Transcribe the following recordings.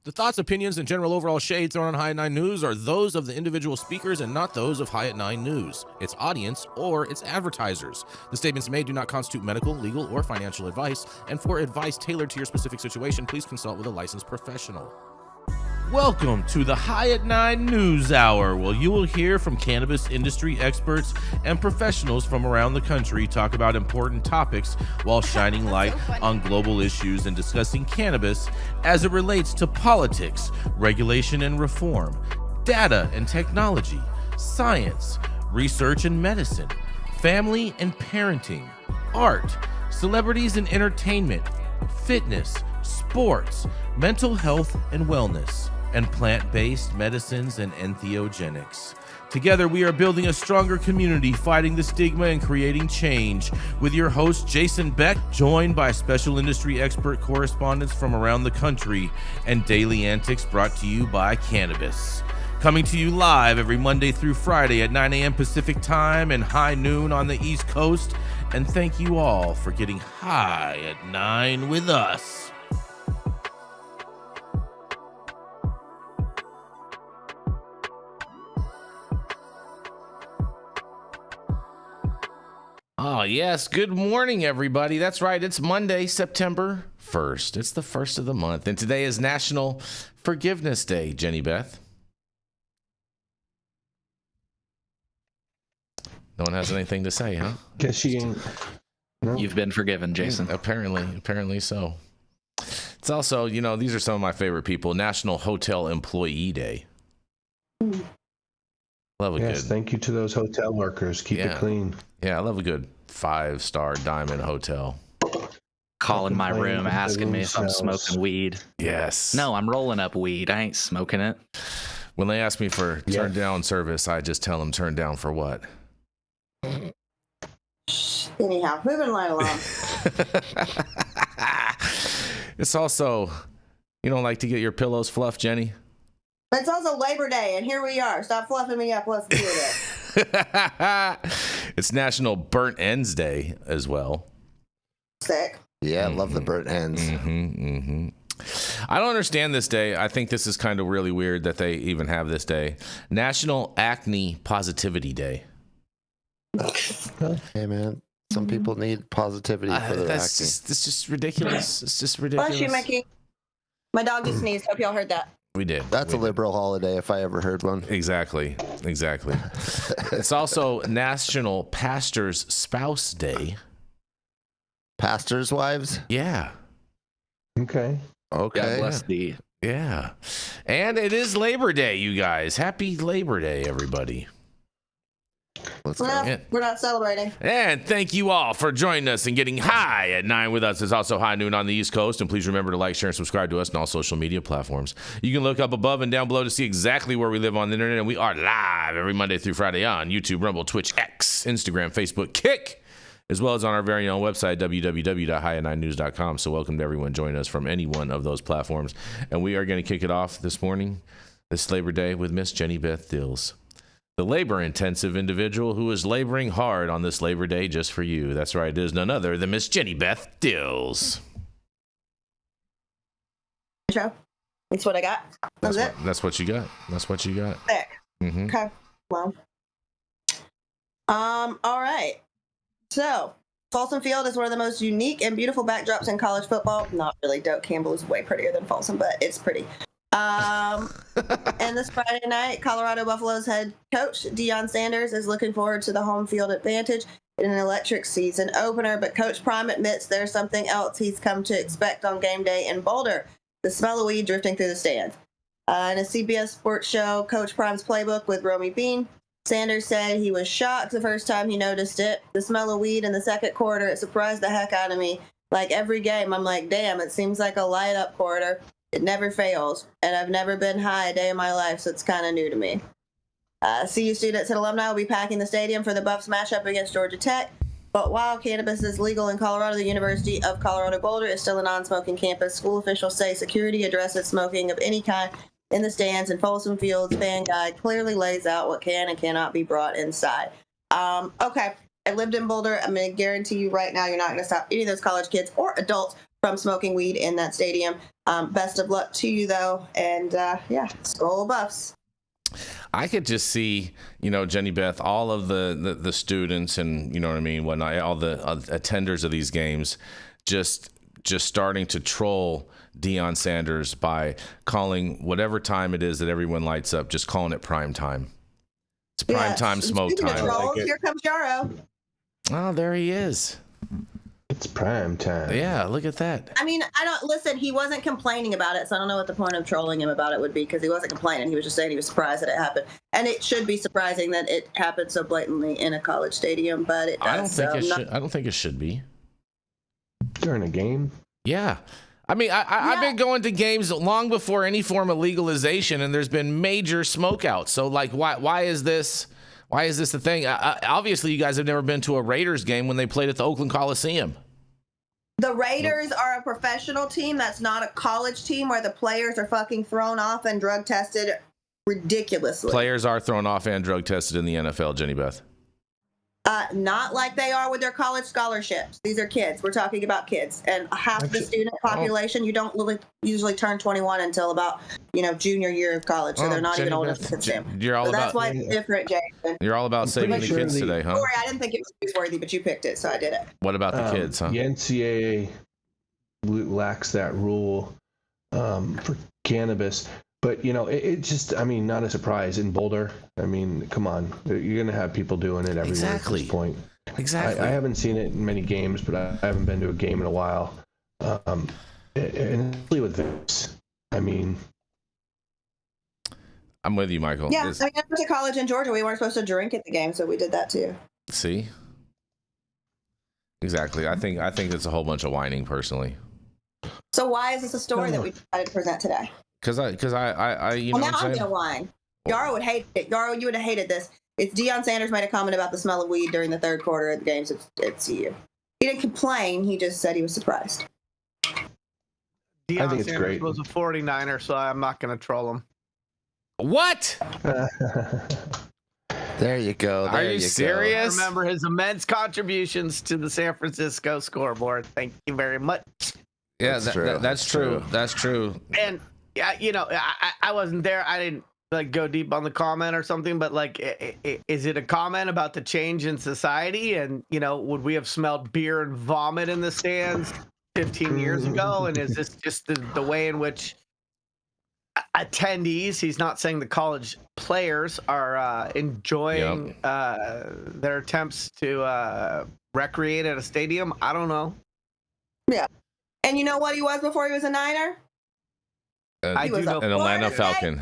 The thoughts, opinions, and general overall shade thrown on High at 9 News are those of the individual speakers and not those of High at 9 News, its audience, or its advertisers. The statements made do not constitute medical, legal, or financial advice, and for advice tailored to your specific situation, please consult with a licensed professional. Welcome to the High at 9 News Hour, where you will hear from cannabis industry experts and professionals from around the country talk about important topics while shining light on global issues and discussing cannabis as it relates to politics, regulation and reform, data and technology, science, research and medicine, family and parenting, art, celebrities and entertainment, fitness, sports, mental health and wellness, and plant-based medicines and entheogenics. Together, we are building a stronger community, fighting the stigma and creating change. With your host, Jason Beck, joined by special industry expert correspondents from around the country, and daily antics brought to you by Cannabis. Coming to you live every Monday through Friday at 9 a.m. Pacific Time and high noon on the East Coast. And thank you all for getting high at 9 with us. Oh, yes. Good morning, everybody. That's right. It's Monday, September 1st. It's the first of the month. And today is National Forgiveness Day, Jenny Beth. No one has anything to say, huh? Guess she ain't. No. You've been forgiven, Jason. Apparently so. It's also, these are some of my favorite people. National Hotel Employee Day. Love a good. Thank you to those hotel workers. Keep it clean. Yeah, I love a good 5-star diamond hotel. Calling my room, asking me if I'm smoking weed. Yes. No, I'm rolling up weed. I ain't smoking it. When they ask me for turn down service, I just tell them turn down for what? Anyhow, moving right along. It's also, you don't like to get your pillows fluffed, Jenny? It's also Labor Day, and here we are. Stop fluffing me up. Let's do it. It's National Burnt Ends Day as well. Sick. Yeah, I love the burnt ends. I don't understand this day. I think this is kind of really weird that they even have this day. National Acne Positivity Day. Hey, man. Some people need positivity for their acne. It's just ridiculous. It's just ridiculous. Bless you, Mickey. My dog just sneezed. Hope y'all heard that. We did. That's a liberal holiday if I ever heard one. Exactly. It's also National Pastor's Spouse Day. Pastors' wives? Yeah. Okay. God bless thee. Yeah. And it is Labor Day, you guys. Happy Labor Day, everybody. Let's go. Well, we're not celebrating. And thank you all for joining us and getting high at 9 with us. It's also high noon on the East Coast. And please remember to like, share, and subscribe to us on all social media platforms. You can look up above and down below to see exactly where we live on the internet. And we are live every Monday through Friday on YouTube, Rumble, Twitch, X, Instagram, Facebook, Kick, as well as on our very own website, www.highat9news.com. So welcome to everyone joining us from any one of those platforms. And we are going to kick it off this morning, this Labor Day, with Miss Jenny Beth Dills, the labor-intensive individual who is laboring hard on this Labor Day just for you. That's right, it is none other than Miss Jenny Beth Dills. That's what I got. That's what you got. Sick. Okay. Well. All right. So, Folsom Field is one of the most unique and beautiful backdrops in college football. Not really. Doak Campbell is way prettier than Folsom, but it's pretty. And this Friday night, Colorado Buffaloes head coach Deion Sanders is looking forward to the home field advantage in an electric season opener, but Coach Prime admits there's something else he's come to expect on game day in Boulder: the smell of weed drifting through the stands. In a CBS Sports show, Coach Prime's Playbook with Romy Bean, Sanders said he was shocked the first time he noticed it. The smell of weed in the second quarter, it surprised the heck out of me. Like every game, I'm like, damn, it seems like a light-up quarter. It never fails, and I've never been high a day in my life, so it's kind of new to me. CU students and alumni will be packing the stadium for the Buffs matchup against Georgia Tech. But while cannabis is legal in Colorado, the University of Colorado Boulder is still a non-smoking campus. School officials say security addresses smoking of any kind in the stands, and Folsom Field's fan guide clearly lays out what can and cannot be brought inside. Okay, I lived in Boulder. I'm going to guarantee you right now you're not going to stop any of those college kids or adults from smoking weed in that stadium. Best of luck to you, though. And yeah, Skull Buffs. I could just see, Jenny Beth, all of the students and, you know what I mean, whatnot, all the attenders of these games just starting to troll Deion Sanders by calling whatever time it is that everyone lights up, just calling it prime time. It's prime time smoke time. Here comes Yarrow. Oh, there he is. It's prime time. Yeah, look at that. I mean, listen, he wasn't complaining about it, so I don't know what the point of trolling him about it would be, because he wasn't complaining. He was just saying he was surprised that it happened. And it should be surprising that it happened so blatantly in a college stadium, but it does. I don't think it should be. During a game? Yeah. I mean, I've been going to games long before any form of legalization, and there's been major smokeouts. So, like, why is this? Why is this the thing? Obviously, you guys have never been to a Raiders game when they played at the Oakland Coliseum. The Raiders are a professional team. That's not a college team where the players are fucking thrown off and drug tested ridiculously. Players are thrown off and drug tested in the NFL, Jenny Beth. Not like they are with their college scholarships. These are kids. We're talking about kids. And half the student population, you don't usually turn 21 until about, junior year of college. So they're not even old enough to consume. That's why it's different, Jason. You're all about saving the kids today, huh? Sorry, I didn't think it was newsworthy, but you picked it, so I did it. What about the kids, huh? The NCAA lacks that rule for cannabis. But, it just, not a surprise. In Boulder, come on. You're going to have people doing it everywhere at this point. Exactly. I haven't seen it in many games, but I haven't been to a game in a while. And especially with vapes. I'm with you, Michael. Yeah, I went to college in Georgia. We weren't supposed to drink at the game, so we did that too. See? Exactly. I think it's a whole bunch of whining, personally. So why is this a story that we decided to present today? Because I now I'm gonna whine. Yarrow would hate it. Yarrow, you would have hated this. If Deion Sanders made a comment about the smell of weed during the third quarter of the games at CU. He didn't complain. He just said he was surprised. Deion Sanders great. Was a 49er, so I'm not gonna troll him. What? There you go. Are you serious? Remember his immense contributions to the San Francisco scoreboard. Thank you very much. Yeah, that's true. That's true. And I wasn't there. I didn't go deep on the comment or something, but is it a comment about the change in society? And would we have smelled beer and vomit in the stands 15 years ago? And is this just the way in which attendees, he's not saying the college players are enjoying their attempts to recreate at a stadium? I don't know. Yeah. And you know what he was before he was a Niner? I do know. An Atlanta Falcon.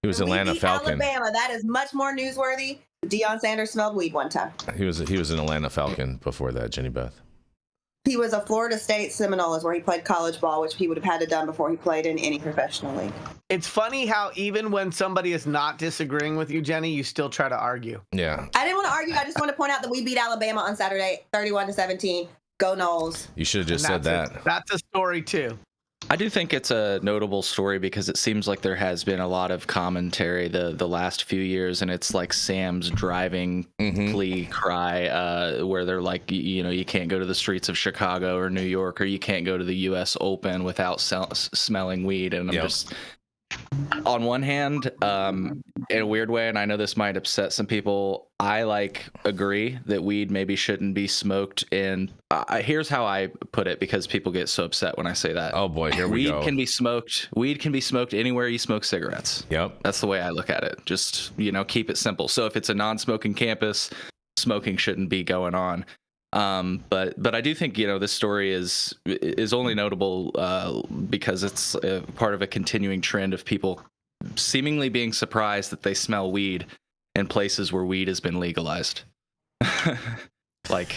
He was Atlanta Falcon. Alabama. That is much more newsworthy. Deion Sanders smelled weed one time. He was an Atlanta Falcon before that, Jenny Beth. He was a Florida State Seminole, is where he played college ball, which he would have had to done before he played in any professional league. It's funny how even when somebody is not disagreeing with you, Jenny, you still try to argue. Yeah. I didn't want to argue. I just want to point out that we beat Alabama on Saturday, 31-17. Go Noles. You should have just said that. That's a story too. I do think it's a notable story because it seems like there has been a lot of commentary the last few years, and it's like Sam's driving plea cry where they're like, you can't go to the streets of Chicago or New York, or you can't go to the U.S. Open without smelling weed. And I'm just, on one hand, in a weird way, and I know this might upset some people, I agree that weed maybe shouldn't be smoked in. Here's how I put it, because people get so upset when I say that. Oh boy, here we go. Weed can be smoked anywhere you smoke cigarettes. Yep. That's the way I look at it. Just, keep it simple. So if it's a non-smoking campus, smoking shouldn't be going on. But I do think, this story is only notable because it's part of a continuing trend of people seemingly being surprised that they smell weed in places where weed has been legalized. It's like,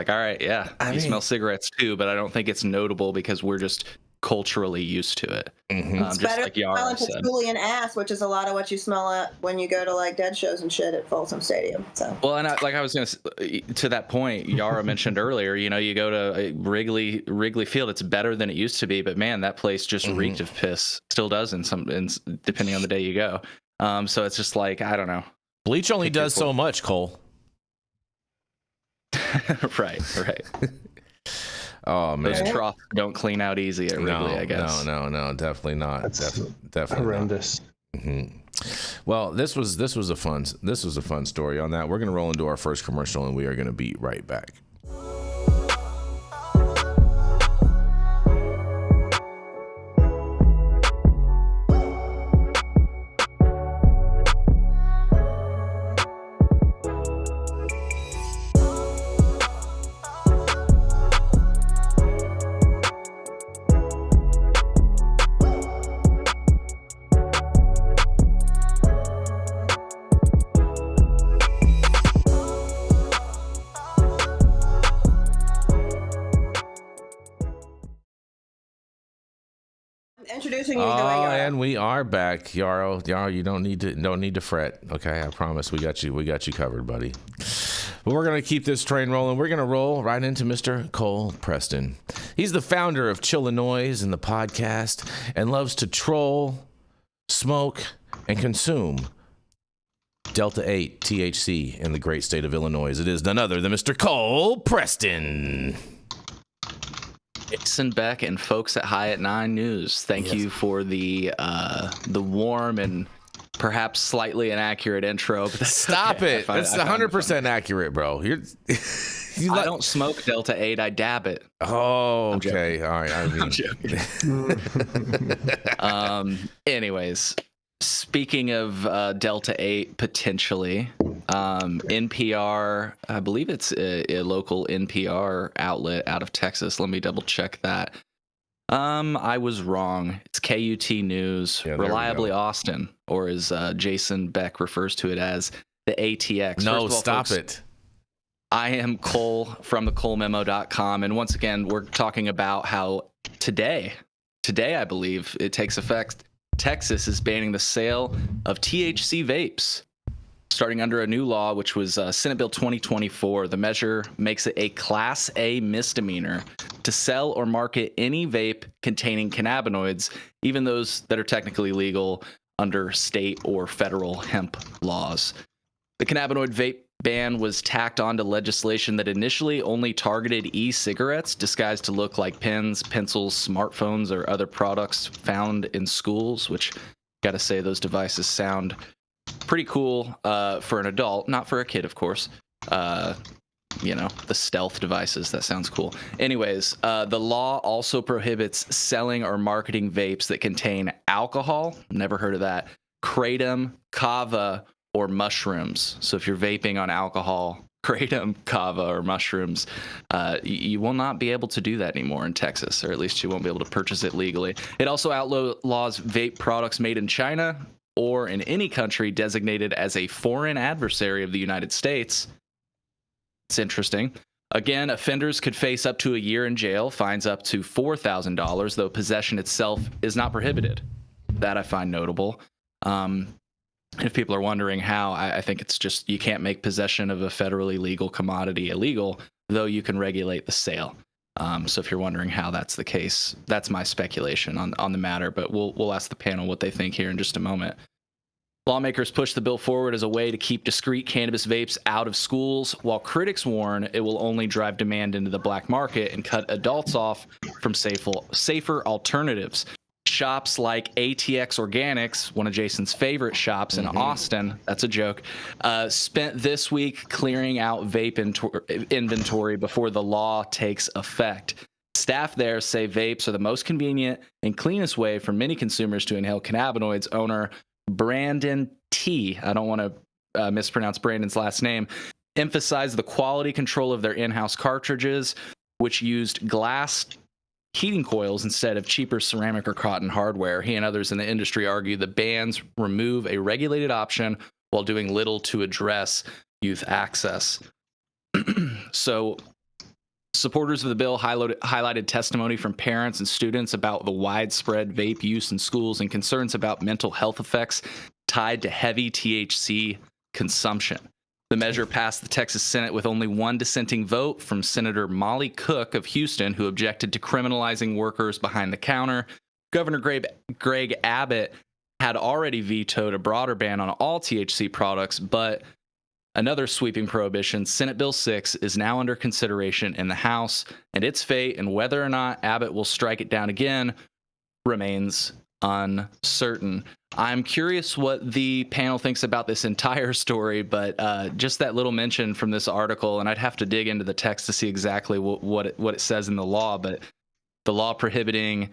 all right, yeah, you smell cigarettes too, but I don't think it's notable because we're just culturally used to it. It's just better like than Yarrow smelling patchouli and ass, which is a lot of what you smell at when you go to dead shows and shit at Folsom Stadium. So well, and I was gonna to that point, Yarrow mentioned earlier. You go to Wrigley Field, it's better than it used to be, but man, that place just reeked of piss. Still does depending on the day you go. So it's just I don't know. Bleach only does so much, Cole. Right. Oh man, those troughs don't clean out easy at Wrigley, I guess. No, definitely not. That's Definitely horrendous. Well, this was a fun story on that. We're gonna roll into our first commercial, and we are gonna be right back. Introducing you the way you are. And we are back, Yarrow. Yarrow, you don't need to fret. Okay, I promise we got you covered, buddy. But we're gonna keep this train rolling. We're gonna roll right into Mr. Cole Preston. He's the founder of Chillinois and the podcast, and loves to troll, smoke, and consume Delta 8 THC in the great state of Illinois. It is none other than Mr. Cole Preston. Jason Beck and folks at High at 9 News, thank you for the warm and perhaps slightly inaccurate intro. But Stop it! It's 100% accurate, bro. I don't smoke Delta 8. I dab it. Oh, okay. All right. I mean, anyways, speaking of Delta 8, potentially, NPR, I believe it's a local NPR outlet out of Texas. Let me double check that. I was wrong. It's KUT News, reliably Austin, or as Jason Beck refers to it as the ATX. No, First of all, stop folks, it. I am Cole from thecolememo.com, and once again, we're talking about how today, I believe it takes effect. Texas is banning the sale of THC vapes, starting under a new law, which was Senate Bill 2024. The measure makes it a Class A misdemeanor to sell or market any vape containing cannabinoids, even those that are technically legal under state or federal hemp laws. The cannabinoid vape ban was tacked onto legislation that initially only targeted e-cigarettes disguised to look like pens, pencils, smartphones, or other products found in schools, which, gotta say, those devices sound pretty cool for an adult, not for a kid, of course. The stealth devices, that sounds cool. Anyways, the law also prohibits selling or marketing vapes that contain alcohol, never heard of that, kratom, kava, or mushrooms. So if you're vaping on alcohol, kratom, kava, or mushrooms, you will not be able to do that anymore in Texas, or at least you won't be able to purchase it legally. It also outlaws vape products made in China or in any country designated as a foreign adversary of the United States. It's interesting. Again, offenders could face up to a year in jail, fines up to $4,000, though possession itself is not prohibited. That I find notable. If people are wondering how, I think it's just you can't make possession of a federally legal commodity illegal, though you can regulate the sale. So if you're wondering how that's the case, that's my speculation on the matter, but we'll ask the panel what they think here in just a moment. Lawmakers push the bill forward as a way to keep discreet cannabis vapes out of schools, while critics warn it will only drive demand into the black market and cut adults off from safer alternatives. Shops like ATX Organics, one of Jason's favorite shops in Austin, that's a joke, spent this week clearing out vape inventory before the law takes effect. Staff there say vapes are the most convenient and cleanest way for many consumers to inhale cannabinoids. Owner Brandon T., I don't want to mispronounce Brandon's last name, emphasized the quality control of their in-house cartridges, which used glass heating coils instead of cheaper ceramic or cotton hardware. He and others in the industry argue the bans remove a regulated option while doing little to address youth access. So supporters of the bill highlighted testimony from parents and students about the widespread vape use in schools and concerns about mental health effects tied to heavy THC consumption. The measure passed the Texas Senate with only one dissenting vote from Senator Molly Cook of Houston, who objected to criminalizing workers behind the counter. Governor Greg Abbott had already vetoed a broader ban on all THC products, but Another sweeping prohibition, Senate Bill 6, is now under consideration in the House, and its fate and whether or not Abbott will strike it down again remains uncertain. I'm curious what the panel thinks about this entire story, but just that little mention from this article, and I'd have to dig into the text to see exactly what it says in the law, but the law prohibiting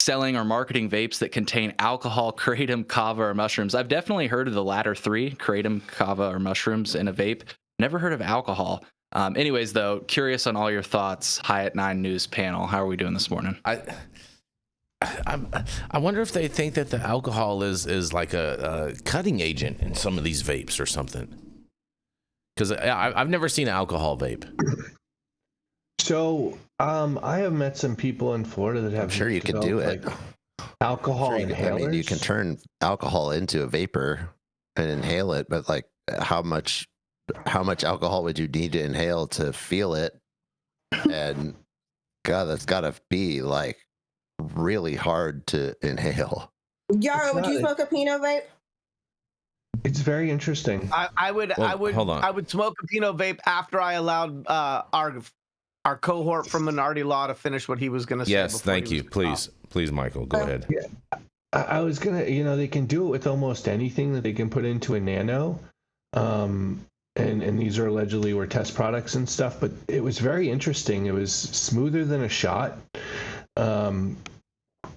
selling or marketing vapes that contain alcohol, kratom, kava, or mushrooms. I've definitely heard of the latter three, kratom, kava, or mushrooms in a vape. Never heard of alcohol. Anyways, though, curious on all your thoughts. High at 9 News panel. How are we doing this morning? I wonder if they think that the alcohol is like a cutting agent in some of these vapes or something. Because I've never seen an alcohol vape. So, I have met some people in Florida that have. I'm sure you could do it. Like alcohol inhalers. I mean, you can turn alcohol into a vapor and inhale it, but like, how much alcohol would you need to inhale to feel it? And God, that's got to be like really hard to inhale. Yarrow, would you smoke a Pinot vape? It's very interesting. I would smoke a Pinot vape after I allowed our cohort from Minardi Law to finish what he was going to say. Yes, thank you. Please, Michael, go ahead. Yeah, I was gonna, they can do it with almost anything that they can put into a nano, and these are allegedly were test products and stuff. But it was very interesting. It was smoother than a shot, and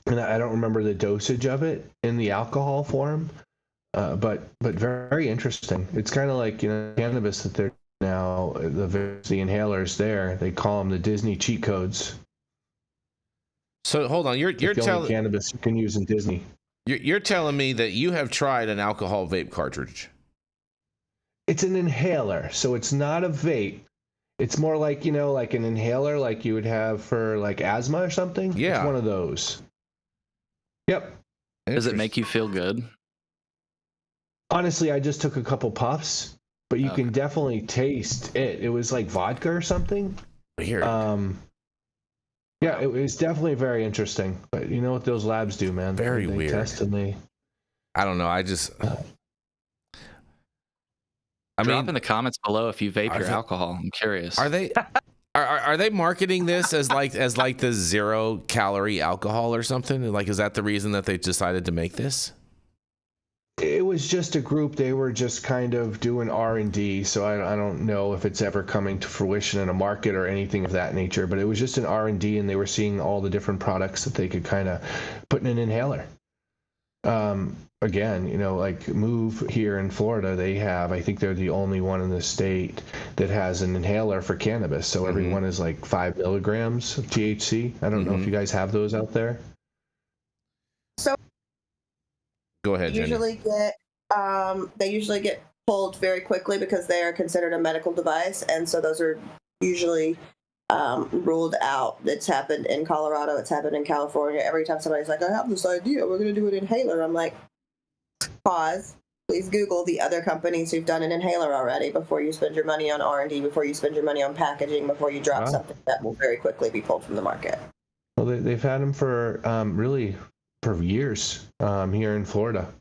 I don't remember the dosage of it in the alcohol form, but very interesting. It's kind of like cannabis that they're. Now, the inhalers there, they call them the Disney cheat codes. So hold on, you're telling cannabis you can use in Disney. You're telling me that you have tried an alcohol vape cartridge. It's an inhaler, so it's not a vape. It's more like like an inhaler, like you would have for like asthma or something. Yeah, it's one of those. Yep. Does it make you feel good? Honestly, I just took a couple puffs. But you can definitely taste it. It was like vodka or something. Weird. Yeah, it was definitely very interesting. But you know what those labs do, man? Very they weird. Test and they. I don't know. I Drop in the comments below if you vape your alcohol. I'm curious. Are they? Are they marketing this as like the 0-calorie alcohol or something? Like, is that the reason that they decided to make this? It was just a group. They were just kind of doing R&D, so I don't know if it's ever coming to fruition in a market or anything of that nature, but it was just an R&D, and they were seeing all the different products that they could kind of put in an inhaler. Again, like Move here in Florida, they have, I think they're the only one in the state that has an inhaler for cannabis, so everyone is like 5 milligrams of THC. I don't know if you guys have those out there. So go ahead, Jenny. They usually get pulled very quickly because they are considered a medical device, and so those are usually ruled out. It's happened in Colorado. It's happened in California. Every time somebody's like, I have this idea, we're going to do an inhaler, I'm like, pause. Please Google the other companies who've done an inhaler already before you spend your money on R&D, before you spend your money on packaging, before you drop something that will very quickly be pulled from the market. Well, they've had them for really for years here in Florida.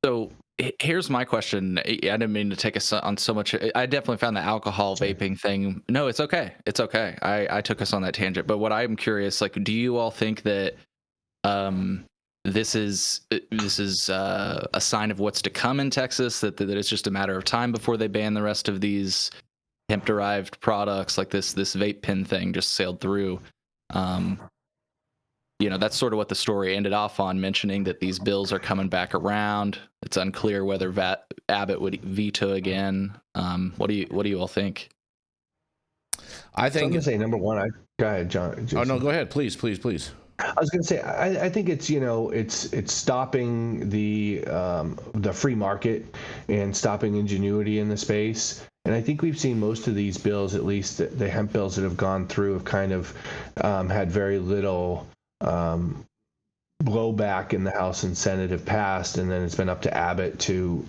So here's my question. I didn't mean to take us on so much. I definitely found the alcohol vaping thing. No, it's okay. It's okay. I took us on that tangent. But what I'm curious, like, do you all think that this is a sign of what's to come in Texas? That it's just a matter of time before they ban the rest of these hemp-derived products, like this vape pen thing just sailed through. That's sort of what the story ended off on, mentioning that these bills are coming back around. It's unclear whether Abbott would veto again. What do you all think? I think I'm gonna say number one. Go ahead, John. Jason. Oh no, go ahead, please. I was gonna say I think it's it's stopping the free market and stopping ingenuity in the space. And I think we've seen most of these bills, at least the hemp bills that have gone through, have kind of had very little blowback in the House and Senate have passed, and then it's been up to Abbott to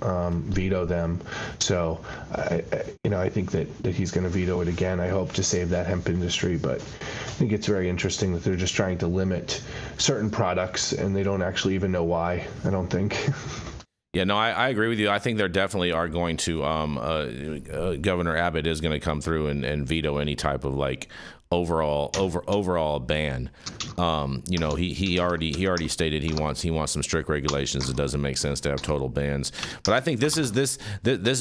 veto them. So I think that he's going to veto it again. I hope to save that hemp industry, but I think it's very interesting that they're just trying to limit certain products, and they don't actually even know why. I don't think. Yeah, no, I agree with you. I think there definitely are going to Governor Abbott is going to come through and veto any type of like overall ban. You know, he already stated he wants some strict regulations. It doesn't make sense to have total bans. But I think this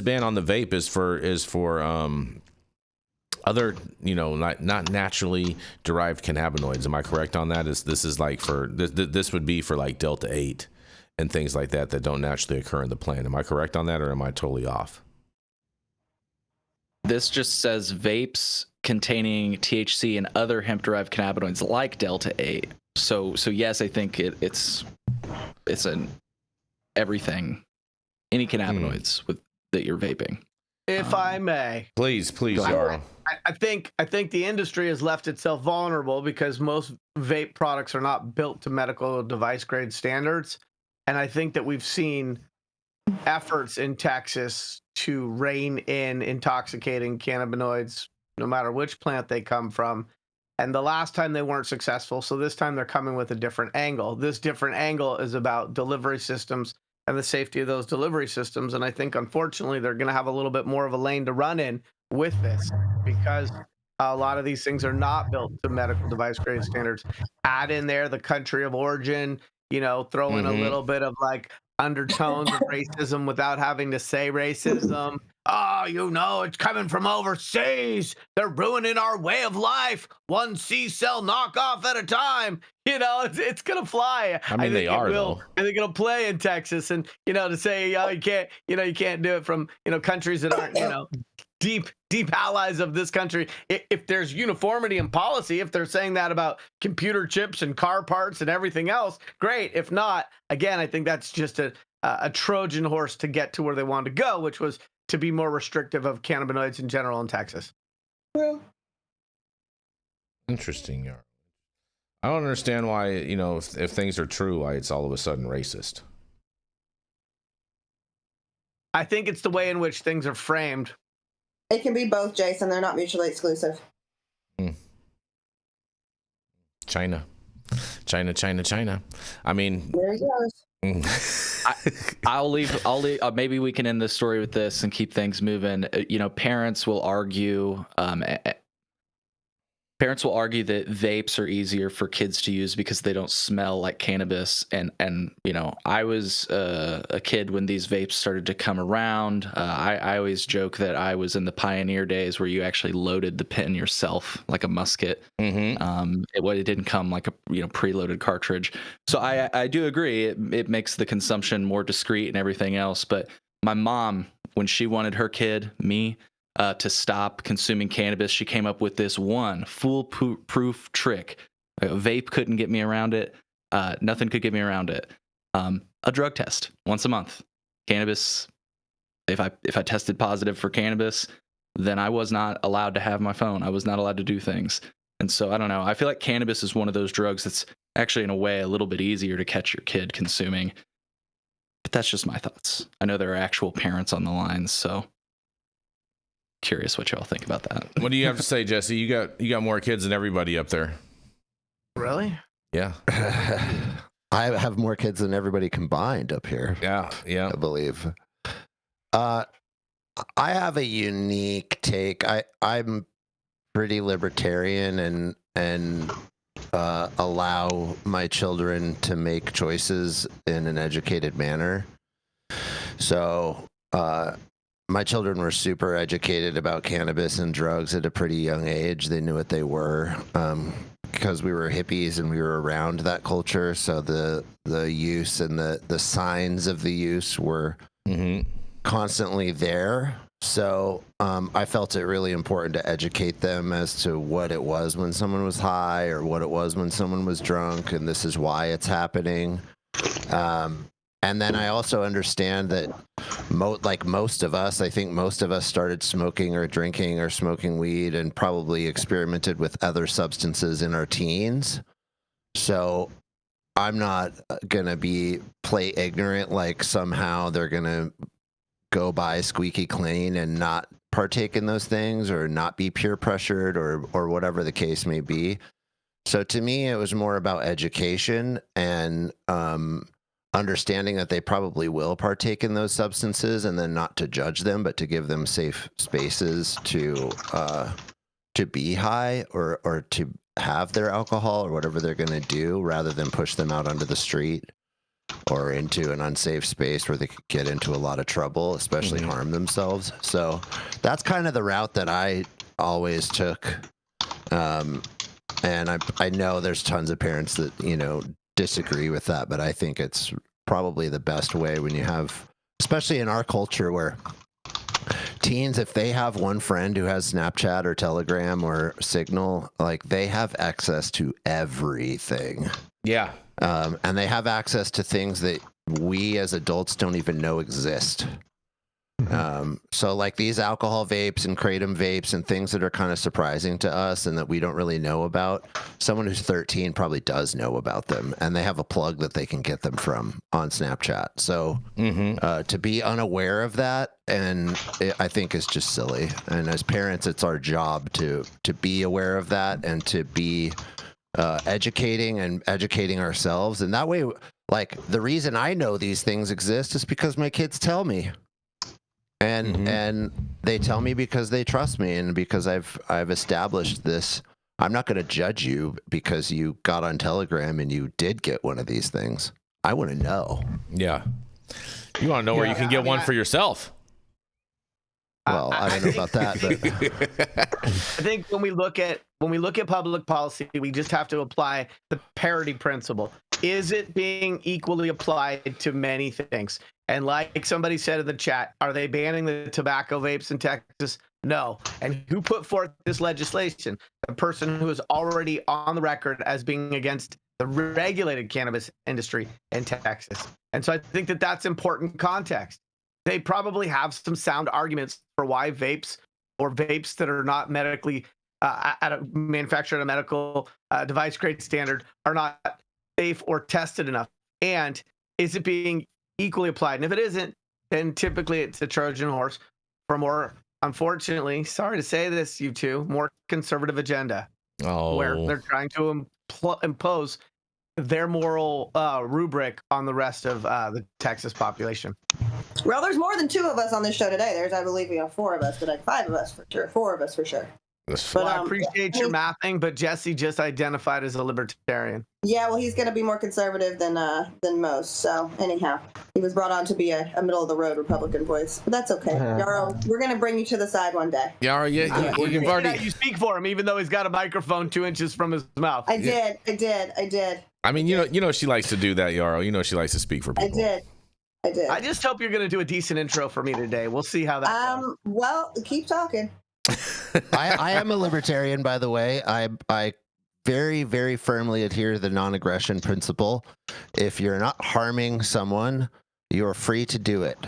ban on the vape is for other, you know, not naturally derived cannabinoids. Am I correct on that? This is like for this would be for like Delta 8 and things like that don't naturally occur in the plant. Am I correct on that, or am I totally off? This just says vapes containing THC and other hemp-derived cannabinoids like Delta 8. So yes, I think it's an everything, any cannabinoids that you're vaping. If I may, please, Yarrow. I think the industry has left itself vulnerable because most vape products are not built to medical device grade standards. And I think that we've seen efforts in Texas to rein in intoxicating cannabinoids, no matter which plant they come from. And the last time they weren't successful, so this time they're coming with a different angle. This different angle is about delivery systems and the safety of those delivery systems. And I think, unfortunately, they're going to have a little bit more of a lane to run in with this because a lot of these things are not built to medical device grade standards. Add in there the country of origin, you know, throw in a little bit of like undertones of racism without having to say racism. Oh, you know, it's coming from overseas. They're ruining our way of life. One C-cell knockoff at a time. You know, it's going to fly. I mean, they are, though. I think it'll play in Texas. And, you know, to say, oh, you can't do it from, you know, countries that aren't, you know, deep allies of this country. If there's uniformity in policy, if they're saying that about computer chips and car parts and everything else, great. If not, again, I think that's just a Trojan horse to get to where they wanted to go, which was to be more restrictive of cannabinoids in general in Texas. Well, Interesting, Yarrow. I don't understand why, you know, if things are true, why it's all of a sudden racist. I think it's the way in which things are framed. it can be both, Jason. They're not mutually exclusive. China. I mean, There he goes. I'll leave. Maybe we can end this story with this and keep things moving. You know, parents will argue. Parents will argue that vapes are easier for kids to use because they don't smell like cannabis. And you know, I was a kid when these vapes started to come around. I always joke that I was in the pioneer days where you actually loaded the pin yourself like a musket. mm-hmm. It didn't come like a preloaded cartridge. So I do agree. It makes the consumption more discreet and everything else. But my mom, when she wanted her kid, me, to stop consuming cannabis, she came up with this one foolproof trick. A vape couldn't get me around it. Nothing could get me around it. A drug test once a month. Cannabis. If I tested positive for cannabis, then I was not allowed to have my phone. I was not allowed to do things. And so I don't know. I feel like cannabis is one of those drugs that's actually in a way a little bit easier to catch your kid consuming. But that's just my thoughts. I know there are actual parents on the line, so curious what y'all think about that. What do you have to say, Jesse? You got more kids than everybody up there. Really? Yeah. I have more kids than everybody combined up here. Yeah. I believe. I have a unique take. I'm pretty libertarian and allow my children to make choices in an educated manner. So my children were super educated about cannabis and drugs at a pretty young age. They knew what they were because we were hippies and we were around that culture. So the use and the signs of the use were constantly there. So I felt it really important to educate them as to what it was when someone was high or what it was when someone was drunk, and this is why it's happening. And then I also understand that like most of us, I think most of us started smoking or drinking or smoking weed and probably experimented with other substances in our teens. So I'm not going to play ignorant like somehow they're going to go by squeaky clean and not partake in those things or not be peer pressured or whatever the case may be. So to me, it was more about education and understanding that they probably will partake in those substances, and then not to judge them, but to give them safe spaces to be high or to have their alcohol or whatever they're going to do, rather than push them out onto the street or into an unsafe space where they could get into a lot of trouble, especially harm themselves. So that's kind of the route that I always took. And I know there's tons of parents that, you know, disagree with that, but I think it's probably the best way when you have, especially in our culture where teens, if they have one friend who has Snapchat or Telegram or Signal, like they have access to everything. Yeah. And they have access to things that we as adults don't even know exist. So like these alcohol vapes and kratom vapes and things that are kind of surprising to us and that we don't really know about, someone who's 13 probably does know about them, and they have a plug that they can get them from on Snapchat. So to be unaware of that, I think is just silly. And as parents, it's our job to be aware of that and to be educating ourselves. And that way, like, the reason I know these things exist is because my kids tell me. And they tell me because they trust me, and because I've established this. I'm not going to judge you because you got on Telegram and you did get one of these things. I want to know. Yeah. You want to know where you can get one for yourself. Well, I don't know about that, but I think when we look at public policy, we just have to apply the parity principle. Is it being equally applied to many things? And like somebody said in the chat, are they banning the tobacco vapes in Texas? No. And who put forth this legislation? The person who is already on the record as being against the regulated cannabis industry in Texas. And so I think that that's important context. They probably have some sound arguments for why vapes or vapes that are not medically manufactured at a medical device grade standard are not safe or tested enough. And is it being equally applied? And if it isn't, then typically it's a Trojan horse for more, unfortunately, sorry to say this, you two, more conservative agenda. Where they're trying to impose their moral rubric on the rest of the Texas population. Well, there's more than 2 of us on this show today. There's, I believe, 4 of us, but like 5 of us for sure. 4 of us for sure. Well, I appreciate your mathing, but Jesse just identified as a libertarian. Yeah, well, he's going to be more conservative than most. So anyhow, he was brought on to be a middle of the road Republican voice, but that's okay. Yarrow, we're going to bring you to the side one day. Yarrow, you've already. You speak for him, even though he's got a microphone 2 inches from his mouth. I did. I mean, you know, she likes to do that, Yarrow. You know, she likes to speak for people. I did. I just hope you're going to do a decent intro for me today. We'll see how that goes. Well, keep talking. I am a libertarian, by the way. I very, very firmly adhere to the non-aggression principle. If you're not harming someone, you're free to do it.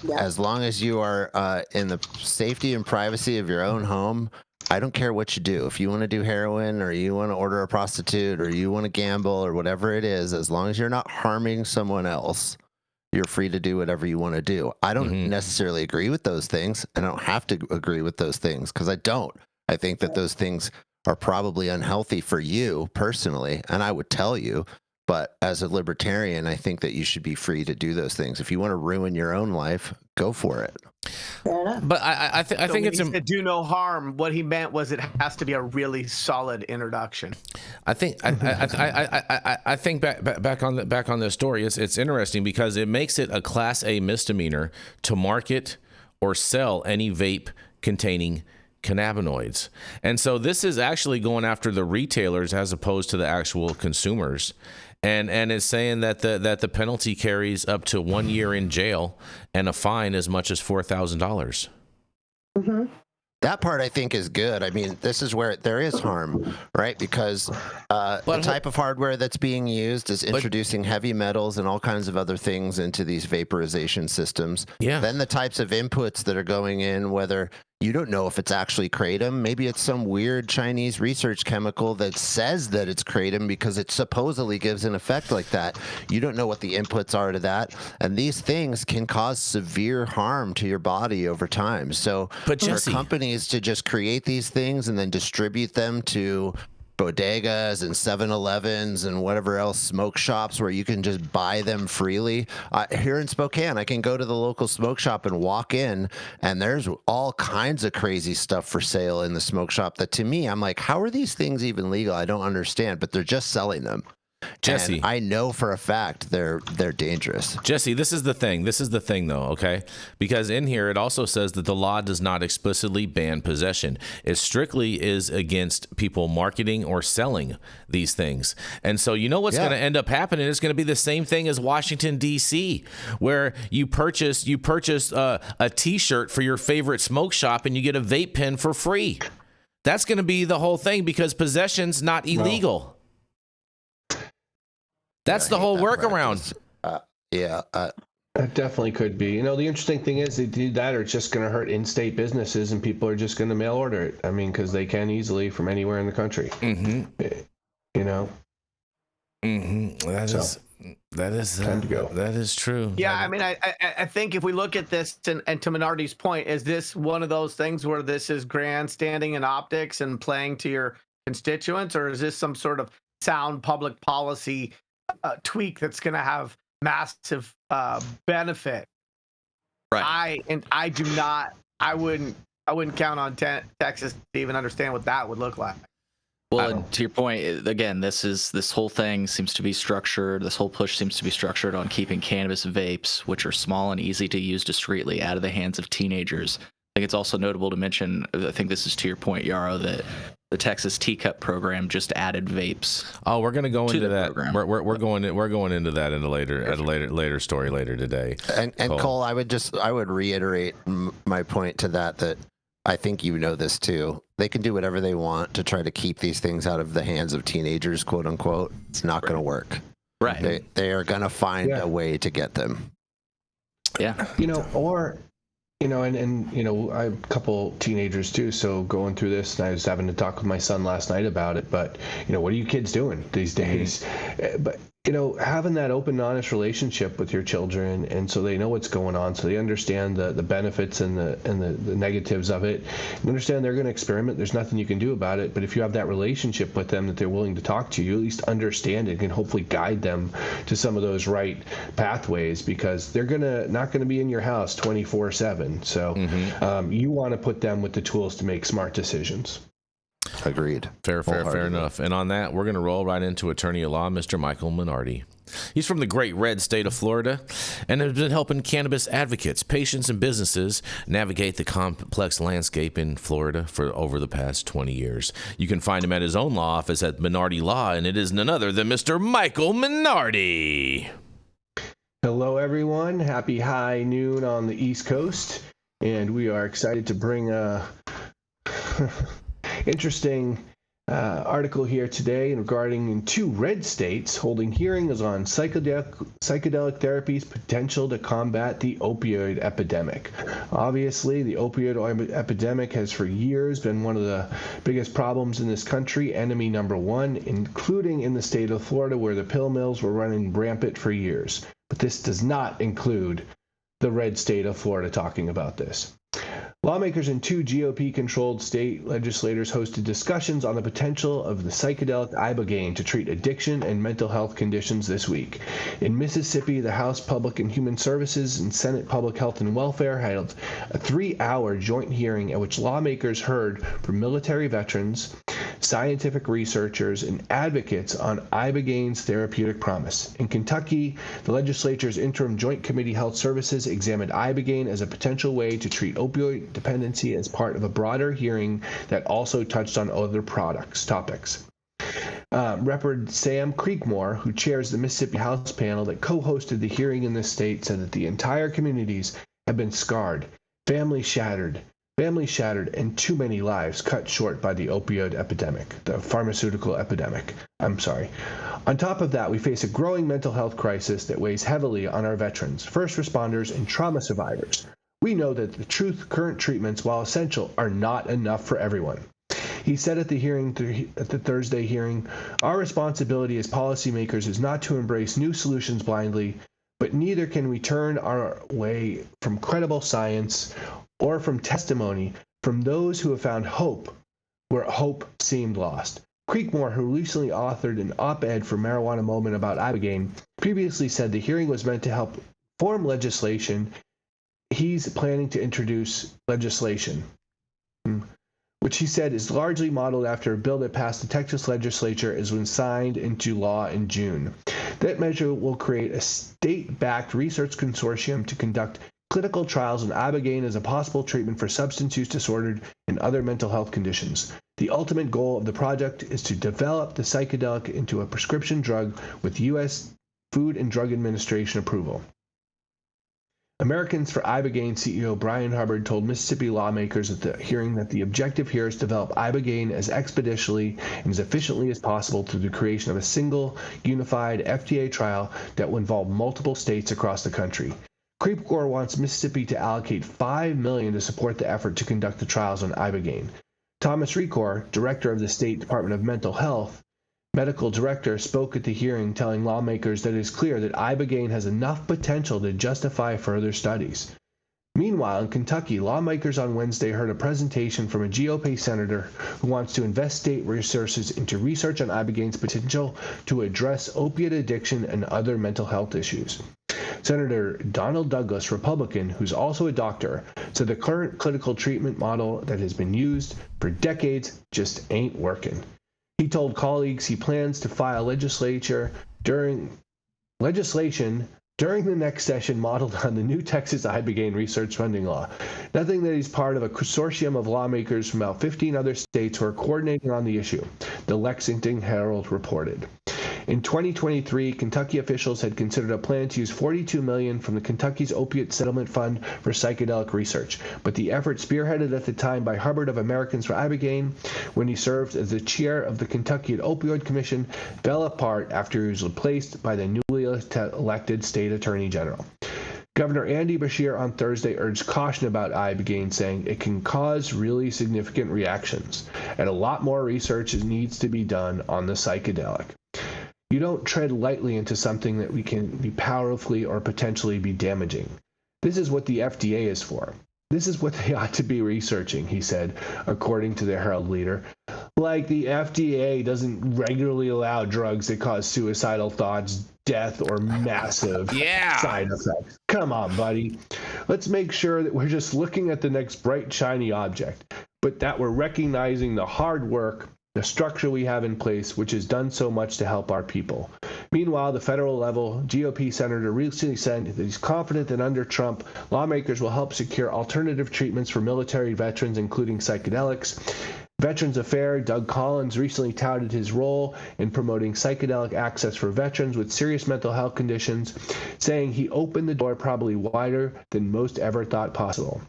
Yeah. As long as you are in the safety and privacy of your own home, I don't care what you do. If you want to do heroin, or you want to order a prostitute, or you want to gamble, or whatever it is, as long as you're not harming someone else, you're free to do whatever you want to do. I don't necessarily agree with those things. I don't have to agree with those things because I don't. I think that those things are probably unhealthy for you personally, and I would tell you. But as a libertarian, I think that you should be free to do those things. If you want to ruin your own life, go for it. Fair enough. But I think it's do no harm. What he meant was it has to be a really solid introduction. I think I think back on this story, it's interesting because it makes it a Class A misdemeanor to market or sell any vape containing cannabinoids. And so this is actually going after the retailers as opposed to the actual consumers. And it's saying that the penalty carries up to 1 year in jail and a fine as much as $4,000. Mm-hmm. That part I think is good. I mean, this is where there is harm, right? Because the type of hardware that's being used is introducing heavy metals and all kinds of other things into these vaporization systems. Yeah. Then the types of inputs that are going in, whether you don't know if it's actually kratom, maybe it's some weird Chinese research chemical that says that it's kratom because it supposedly gives an effect like that. You don't know what the inputs are to that. And these things can cause severe harm to your body over time. So for companies to just create these things and then distribute them to bodegas and 7-Elevens and whatever else smoke shops where you can just buy them freely. Here in Spokane, I can go to the local smoke shop and walk in, and there's all kinds of crazy stuff for sale in the smoke shop that, to me, I'm like, how are these things even legal? I don't understand, but they're just selling them. Jesse, and I know for a fact they're dangerous. Jesse, this is the thing. This is the thing, though, okay? Because in here it also says that the law does not explicitly ban possession. It strictly is against people marketing or selling these things. And so you know what's going to end up happening? It's going to be the same thing as Washington, D.C., where you purchase a T-shirt for your favorite smoke shop and you get a vape pen for free. That's going to be the whole thing because possession's not illegal. That's the whole workaround. It definitely could be. You know, the interesting thing is they do that, or it's just going to hurt in-state businesses, and people are just going to mail order it. I mean, because they can easily from anywhere in the country. Mm-hmm. You know. Mm-hmm. That is time to go. That is true. Yeah, I mean, I think if we look at this, and to Minardi's point, is this one of those things where this is grandstanding in optics and playing to your constituents, or is this some sort of sound public policy tweak that's going to have massive benefit? Right. I wouldn't count on Texas to even understand what that would look like. Well, and to your point, again, this whole thing seems to be structured. This whole push seems to be structured on keeping cannabis vapes, which are small and easy to use discreetly, out of the hands of teenagers. I think it's also notable to mention, I think this is to your point, Yarrow, that the Texas Teacup program just added vapes. Oh, we're going to go into that. Program. We're going into that in a later story later today. And Cole, I would reiterate my point to that I think you know this too. They can do whatever they want to try to keep these things out of the hands of teenagers, quote unquote. It's not going to work. Right. They are going to find a way to get them. Yeah. You know, or you know, and you know, I have a couple teenagers too, so going through this, and I was having to talk with my son last night about it. But you know, what are you kids doing these days? But you know, having that open, honest relationship with your children, and so they know what's going on, so they understand the benefits and the negatives of it, and understand they're going to experiment. There's nothing you can do about it. But if you have that relationship with them, that they're willing to talk to you, at least understand it, and hopefully guide them to some of those right pathways, because they're not gonna be in your house 24/7. So you want to put them with the tools to make smart decisions. Agreed. Fair enough. And on that, we're going to roll right into attorney at law, Mr. Michael Minardi. He's from the great red state of Florida and has been helping cannabis advocates, patients, and businesses navigate the complex landscape in Florida for over the past 20 years. You can find him at his own law office at Minardi Law, and it is none other than Mr. Michael Minardi. Hello, everyone. Happy high noon on the East Coast, and we are excited to bring a interesting article here today regarding in 2 red states holding hearings on psychedelic therapies' potential to combat the opioid epidemic. Obviously, the opioid epidemic has for years been one of the biggest problems in this country, enemy number 1, including in the state of Florida, where the pill mills were running rampant for years. But this does not include the red state of Florida talking about this. Lawmakers in 2 GOP-controlled state legislators hosted discussions on the potential of the psychedelic ibogaine to treat addiction and mental health conditions this week. In Mississippi, the House Public and Human Services and Senate Public Health and Welfare held a 3-hour joint hearing at which lawmakers heard from military veterans, scientific researchers, and advocates on ibogaine's therapeutic promise. In Kentucky, the legislature's Interim Joint Committee Health Services examined ibogaine as a potential way to treat opioid dependency as part of a broader hearing that also touched on other topics. Representative Sam Creekmore, who chairs the Mississippi House panel that co-hosted the hearing in this state, said that the entire communities have been scarred, families shattered, and too many lives cut short by the opioid epidemic, the pharmaceutical epidemic. On top of that, we face a growing mental health crisis that weighs heavily on our veterans, first responders, and trauma survivors. We know that the current treatments, while essential, are not enough for everyone. He said at the Thursday hearing, our responsibility as policymakers is not to embrace new solutions blindly, but neither can we turn our way from credible science or from testimony from those who have found hope where hope seemed lost. Creekmore, who recently authored an op-ed for Marijuana Moment about ibogaine, previously said the hearing was meant to help form legislation. He's planning to introduce legislation, which he said is largely modeled after a bill that passed the Texas legislature as when signed into law in June. That measure will create a state-backed research consortium to conduct clinical trials on ibogaine as a possible treatment for substance use disorder and other mental health conditions. The ultimate goal of the project is to develop the psychedelic into a prescription drug with U.S. Food and Drug Administration approval. Americans for Ibogaine CEO Brian Hubbard told Mississippi lawmakers at the hearing that the objective here is to develop ibogaine as expeditiously and as efficiently as possible through the creation of a single, unified FDA trial that will involve multiple states across the country. Creekmore wants Mississippi to allocate $5 million to support the effort to conduct the trials on ibogaine. Thomas Recor, director of the State Department of Mental Health, medical director, spoke at the hearing, telling lawmakers that it is clear that ibogaine has enough potential to justify further studies. Meanwhile, in Kentucky, lawmakers on Wednesday heard a presentation from a GOP senator who wants to invest state resources into research on ibogaine's potential to address opiate addiction and other mental health issues. Senator Donald Douglas, Republican, who's also a doctor, said the current clinical treatment model that has been used for decades just ain't working. He told colleagues he plans to file legislation during the next session modeled on the new Texas ibogaine research funding law. Nothing that he's part of a consortium of lawmakers from about 15 other states who are coordinating on the issue, the Lexington Herald reported. In 2023, Kentucky officials had considered a plan to use $42 million from the Kentucky's Opiate Settlement Fund for psychedelic research, but the effort, spearheaded at the time by Hubbard of Americans for Ibogaine, when he served as the chair of the Kentucky Opioid Commission, fell apart after he was replaced by the newly elected state attorney general. Governor Andy Beshear on Thursday urged caution about ibogaine, saying it can cause really significant reactions, and a lot more research needs to be done on the psychedelic. You don't tread lightly into something that we can be powerfully or potentially be damaging. This is what the FDA is for. This is what they ought to be researching, he said, according to the Herald leader. Like the FDA doesn't regularly allow drugs that cause suicidal thoughts, death, or massive side effects. Come on, buddy. Let's make sure that we're just looking at the next bright, shiny object, but that we're recognizing the hard work, the structure we have in place, which has done so much to help our people. Meanwhile, the federal level GOP senator recently said that he's confident that under Trump, lawmakers will help secure alternative treatments for military veterans, including psychedelics. Veterans Affairs Doug Collins recently touted his role in promoting psychedelic access for veterans with serious mental health conditions, saying he opened the door probably wider than most ever thought possible.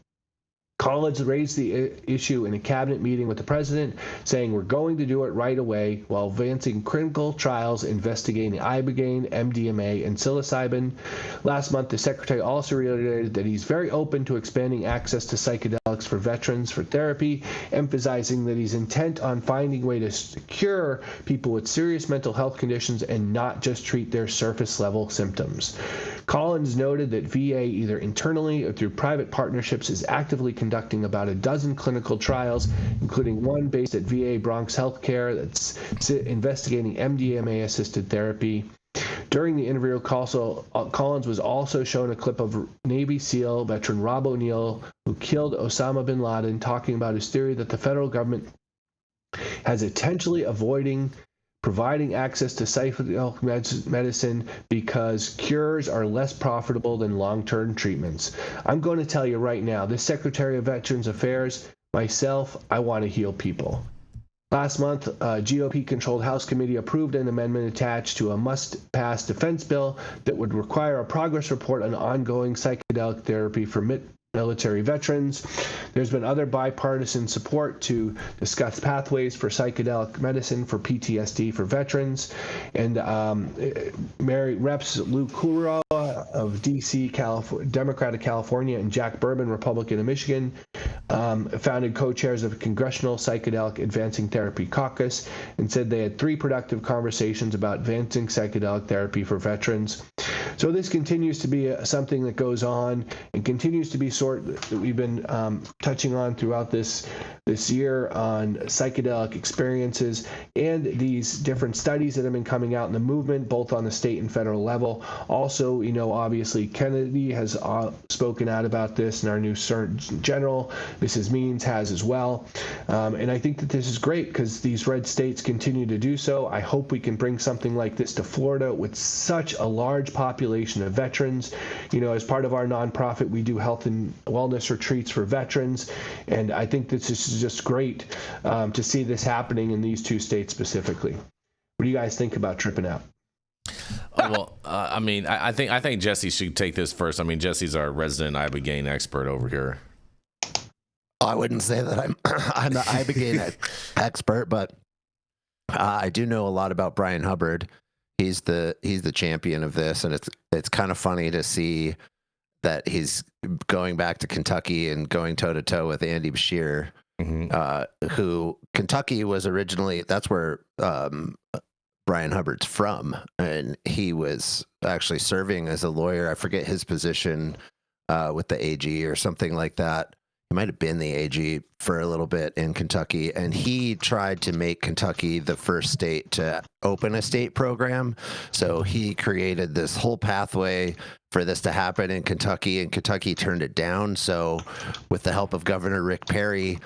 Collins raised the issue in a cabinet meeting with the president, saying we're going to do it right away while advancing clinical trials investigating ibogaine, MDMA, and psilocybin. Last month, the secretary also reiterated that he's very open to expanding access to psychedelics for veterans for therapy, emphasizing that he's intent on finding a way to cure people with serious mental health conditions and not just treat their surface-level symptoms. Collins noted that VA, either internally or through private partnerships, is actively conducting about a dozen clinical trials, including one based at VA Bronx Healthcare that's investigating MDMA-assisted therapy. During the interview, Collins was also shown a clip of Navy SEAL veteran Rob O'Neill, who killed Osama bin Laden, talking about his theory that the federal government has intentionally avoiding providing access to psychedelic medicine because cures are less profitable than long-term treatments. I'm going to tell you right now, this Secretary of Veterans Affairs, myself, I want to heal people. Last month, a GOP-controlled House committee approved an amendment attached to a must-pass defense bill that would require a progress report on ongoing psychedelic therapy for military veterans. There's been other bipartisan support to discuss pathways for psychedelic medicine for PTSD for veterans. And Reps Lou Kuro of D.C., Democrat of California, and Jack Bourbon, Republican of Michigan, founded co-chairs of the Congressional Psychedelic Advancing Therapy Caucus, and said they had 3 productive conversations about advancing psychedelic therapy for veterans. So this continues to be something that goes on and continues to be that we've been touching on throughout this year on psychedelic experiences and these different studies that have been coming out in the movement, both on the state and federal level. Also, obviously Kennedy has spoken out about this, and our new Surgeon General, Mrs. Means, has as well. And I think that this is great because these red states continue to do so. I hope we can bring something like this to Florida with such a large population of veterans. As part of our nonprofit, we do health and wellness retreats for veterans, and I think this is just great to see this happening in these two states specifically. What do you guys think about tripping out? I think Jesse should take this first. Jesse's our resident ibogaine expert over here. I wouldn't say that I'm the ibogaine expert, but I do know a lot about Brian Hubbard. He's the champion of this, and it's kind of funny to see that he's going back to Kentucky and going toe to toe with Andy Bashir, who Kentucky was originally, that's where Brian Hubbard's from, and he was actually serving as a lawyer. I forget his position with the AG or something like that. He might have been the AG for a little bit in Kentucky, and he tried to make Kentucky the first state to open a state program. So he created this whole pathway for this to happen in Kentucky, and Kentucky turned it down. So with the help of Governor Rick Perry,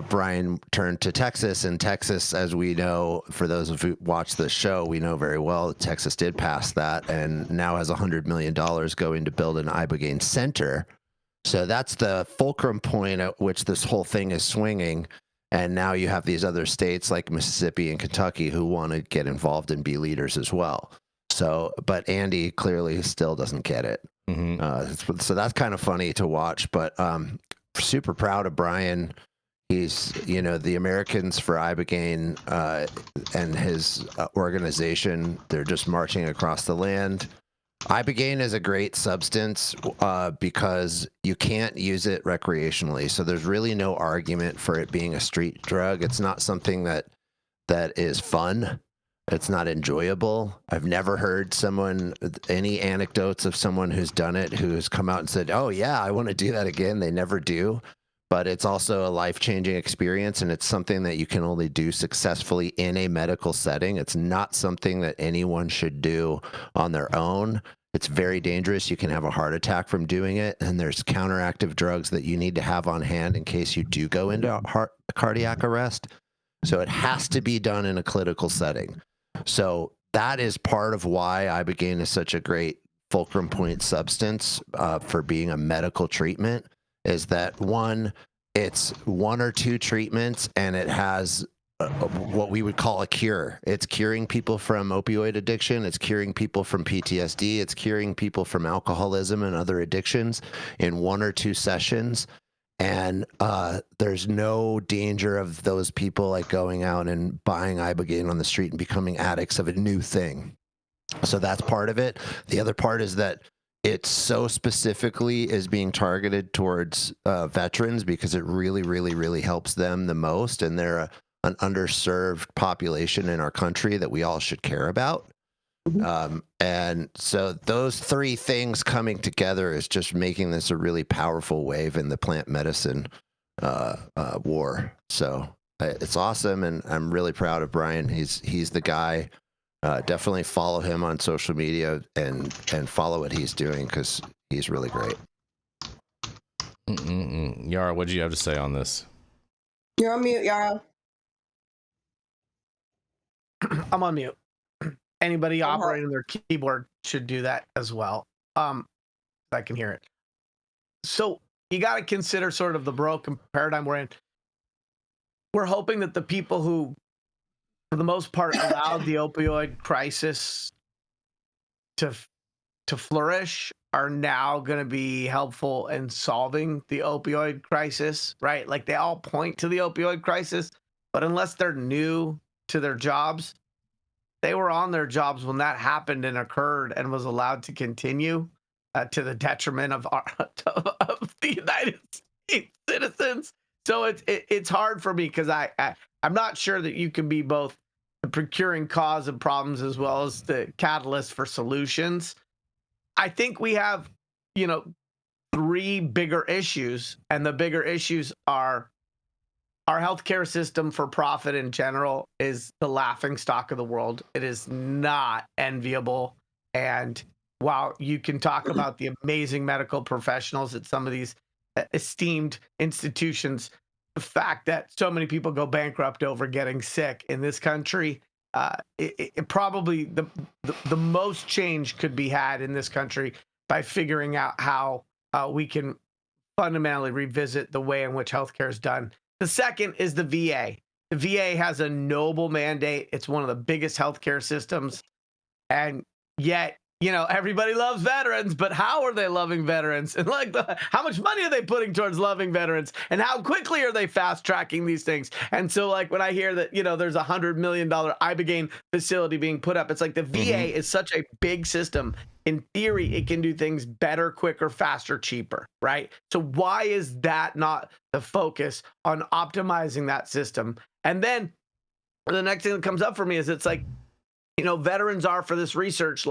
Brian turned to Texas, and Texas, as we know, for those of who watch the show, we know very well that Texas did pass that and now has $100 million going to build an ibogaine center. So that's the fulcrum point at which this whole thing is swinging. And now you have these other states like Mississippi and Kentucky who want to get involved and be leaders as well. So, but Andy clearly still doesn't get it. So that's kind of funny to watch, but super proud of Brian. He's, the Americans for Ibogaine and his organization, they're just marching across the land. Ibogaine is a great substance because you can't use it recreationally. So there's really no argument for it being a street drug. It's not something that is fun. It's not enjoyable. I've never heard any anecdotes of someone who's done it, who has come out and said, oh yeah, I want to do that again. They never do. But it's also a life-changing experience, and it's something that you can only do successfully in a medical setting. It's not something that anyone should do on their own. It's very dangerous. You can have a heart attack from doing it, and there's counteractive drugs that you need to have on hand in case you do go into cardiac arrest. So it has to be done in a clinical setting. So that is part of why Ibogaine is such a great fulcrum point substance for being a medical treatment. Is that one, it's one or two treatments, and it has what we would call a cure. It's curing people from opioid addiction. It's curing people from PTSD. It's curing people from alcoholism and other addictions in one or two sessions. And there's no danger of those people like going out and buying Ibogaine on the street and becoming addicts of a new thing. So that's part of it. The other part is that it so specifically is being targeted towards veterans because it really, really, really helps them the most. And they're an underserved population in our country that we all should care about. And so those three things coming together is just making this a really powerful wave in the plant medicine war. So it's awesome. And I'm really proud of Brian. He's the guy. Definitely follow him on social media and follow what he's doing because he's really great. Yarrow, what do you have to say on this? You're on mute, Yarrow. I'm on mute. Anybody operating their keyboard should do that as well. I can hear it. So you got to consider sort of the broken paradigm we're in. We're hoping that the people who, for the most part, allowed the opioid crisis to flourish are now going to be helpful in solving the opioid crisis, right? Like they all point to the opioid crisis, but unless they're new to their jobs, they were on their jobs when that happened and occurred and was allowed to continue to the detriment of the United States citizens. So it's hard for me because I'm not sure that you can be both the procuring cause of problems as well as the catalyst for solutions. I think we have, three bigger issues, and the bigger issues are our healthcare system for profit in general is the laughing stock of the world. It is not enviable. And while you can talk about the amazing medical professionals at some of these esteemed institutions, the fact that so many people go bankrupt over getting sick in this country, it probably the most change could be had in this country by figuring out how we can fundamentally revisit the way in which healthcare is done. The second is the VA. The VA has a noble mandate. It's one of the biggest healthcare systems. And yet, everybody loves veterans, but how are they loving veterans? And how much money are they putting towards loving veterans? And how quickly are they fast tracking these things? And so when I hear that, there's $100 million Ibogaine facility being put up, it's like the VA is such a big system. In theory, it can do things better, quicker, faster, cheaper, right? So why is that not the focus on optimizing that system? And then the next thing that comes up for me is it's like, veterans are for this research,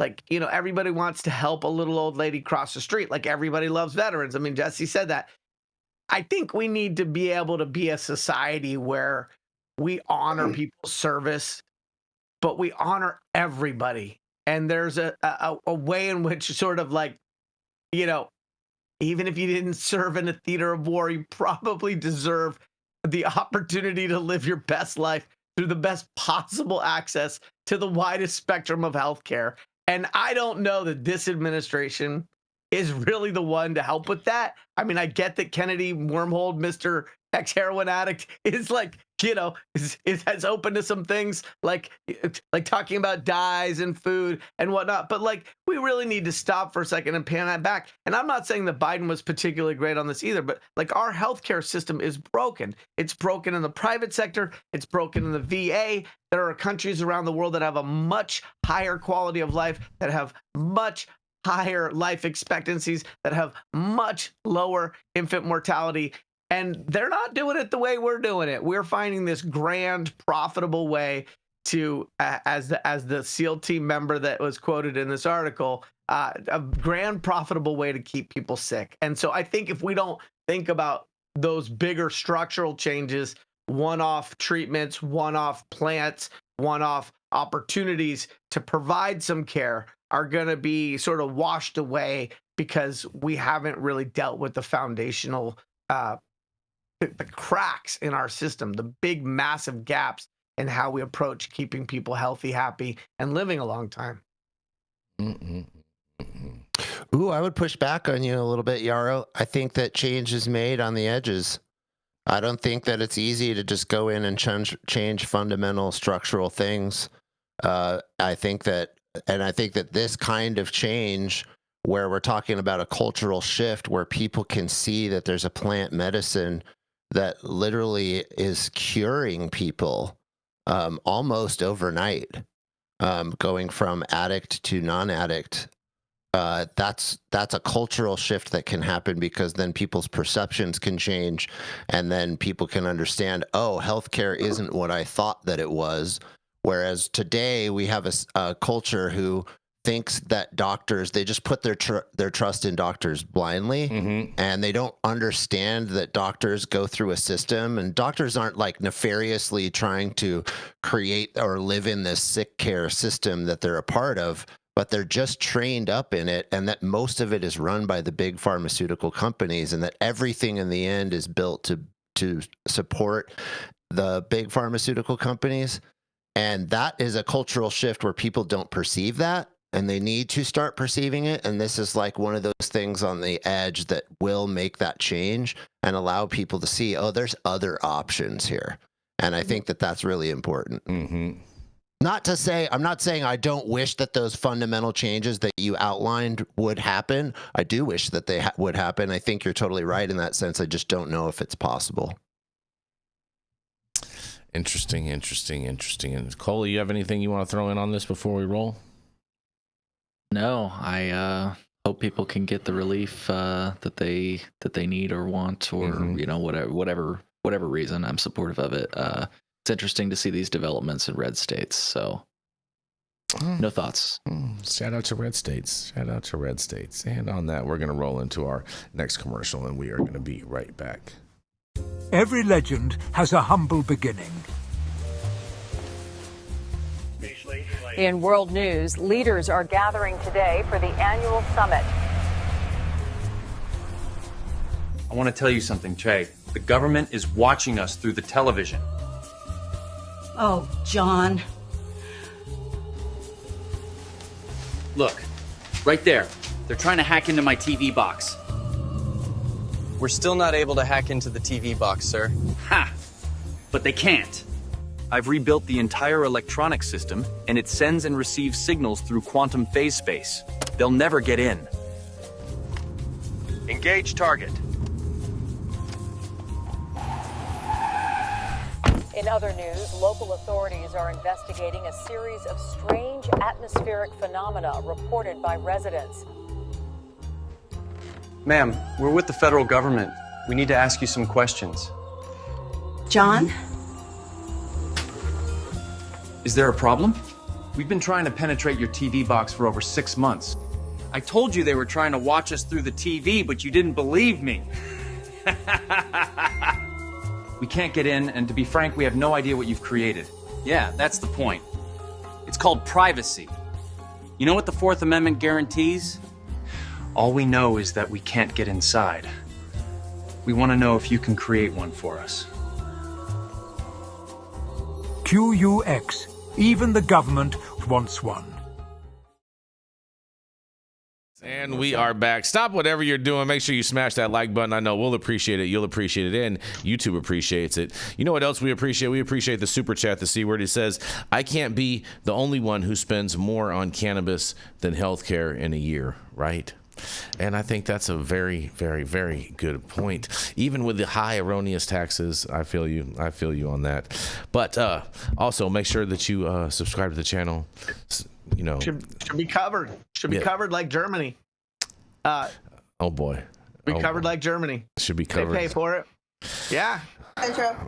everybody wants to help a little old lady cross the street. Like everybody loves veterans. I mean, Jesse said that. I think we need to be able to be a society where we honor people's service, but we honor everybody. And there's a way in which sort of even if you didn't serve in a theater of war, you probably deserve the opportunity to live your best life through the best possible access to the widest spectrum of healthcare. And I don't know that this administration is really the one to help with that. I mean, I get that Kennedy wormhole Mr. ex-heroin addict is is open to some things like talking about dyes and food and whatnot. But we really need to stop for a second and pan that back. And I'm not saying that Biden was particularly great on this either, but our healthcare system is broken. It's broken in the private sector. It's broken in the VA. There are countries around the world that have a much higher quality of life, that have much higher life expectancies, that have much lower infant mortality. And they're not doing it the way we're doing it. We're finding this grand, profitable way to, as the SEAL team member that was quoted in this article, a grand, profitable way to keep people sick. And so I think if we don't think about those bigger structural changes, one-off treatments, one-off plants, one-off opportunities to provide some care are going to be sort of washed away because we haven't really dealt with the foundational the cracks in our system, the big, massive gaps in how we approach keeping people healthy, happy, and living a long time. Ooh, I would push back on you a little bit, Yarrow. I think that change is made on the edges. I don't think that it's easy to just go in and change fundamental structural things. I think that this kind of change, where we're talking about a cultural shift, where people can see that there's a plant medicine that literally is curing people almost overnight, going from addict to non-addict. That's a cultural shift that can happen, because then people's perceptions can change, and then people can understand, oh, healthcare isn't what I thought that it was. Whereas today we have a culture who thinks that doctors, they just put their trust in doctors blindly, and they don't understand that doctors go through a system, and doctors aren't nefariously trying to create or live in this sick care system that they're a part of, but they're just trained up in it, and that most of it is run by the big pharmaceutical companies, and that everything in the end is built to support the big pharmaceutical companies. And that is a cultural shift where people don't perceive that, and they need to start perceiving it. And this is one of those things on the edge that will make that change and allow people to see, oh, there's other options here. And I think that that's really important. Not to say, I'm not saying I don't wish that those fundamental changes that you outlined would happen. I do wish that they would happen. I think you're totally right in that sense. I just don't know if it's possible. Interesting. And Cole, you have anything you want to throw in on this before we roll? No, I hope people can get the relief that they need or want, or whatever reason. I'm supportive of it. It's interesting to see these developments in red states. So No thoughts. Shout out to red states. Shout out to red states. And on that, we're going to roll into our next commercial, and we are going to be right back. Every legend has a humble beginning. In world news, leaders are gathering today for the annual summit. I want to tell you something, Che. The government is watching us through the television. Oh, John. Look, right there. They're trying to hack into my TV box. We're still not able to hack into the TV box, sir. Ha! But they can't. I've rebuilt the entire electronic system, and it sends and receives signals through quantum phase space. They'll never get in. Engage target. In other news, local authorities are investigating a series of strange atmospheric phenomena reported by residents. Ma'am, we're with the federal government. We need to ask you some questions. John? Is there a problem? We've been trying to penetrate your TV box for over 6 months. I told you they were trying to watch us through the TV, but you didn't believe me. We can't get in, and to be frank, we have no idea what you've created. Yeah, that's the point. It's called privacy. You know what the Fourth Amendment guarantees? All we know is that we can't get inside. We want to know if you can create one for us. QUX. Even the government wants one. And we are back. Stop whatever you're doing. Make sure you smash that like button. I know we'll appreciate it. You'll appreciate it. And YouTube appreciates it. You know what else we appreciate? We appreciate the super chat, the C word. It says, I can't be the only one who spends more on cannabis than healthcare in a year, right? And I think that's a very, very, very good point. Even with the high erroneous taxes, I feel you. I feel you on that. But also make sure that you subscribe to the channel. You know, should be covered. Should be covered like Germany. Oh boy. Be covered like Germany. Should be covered. They pay for it. Yeah.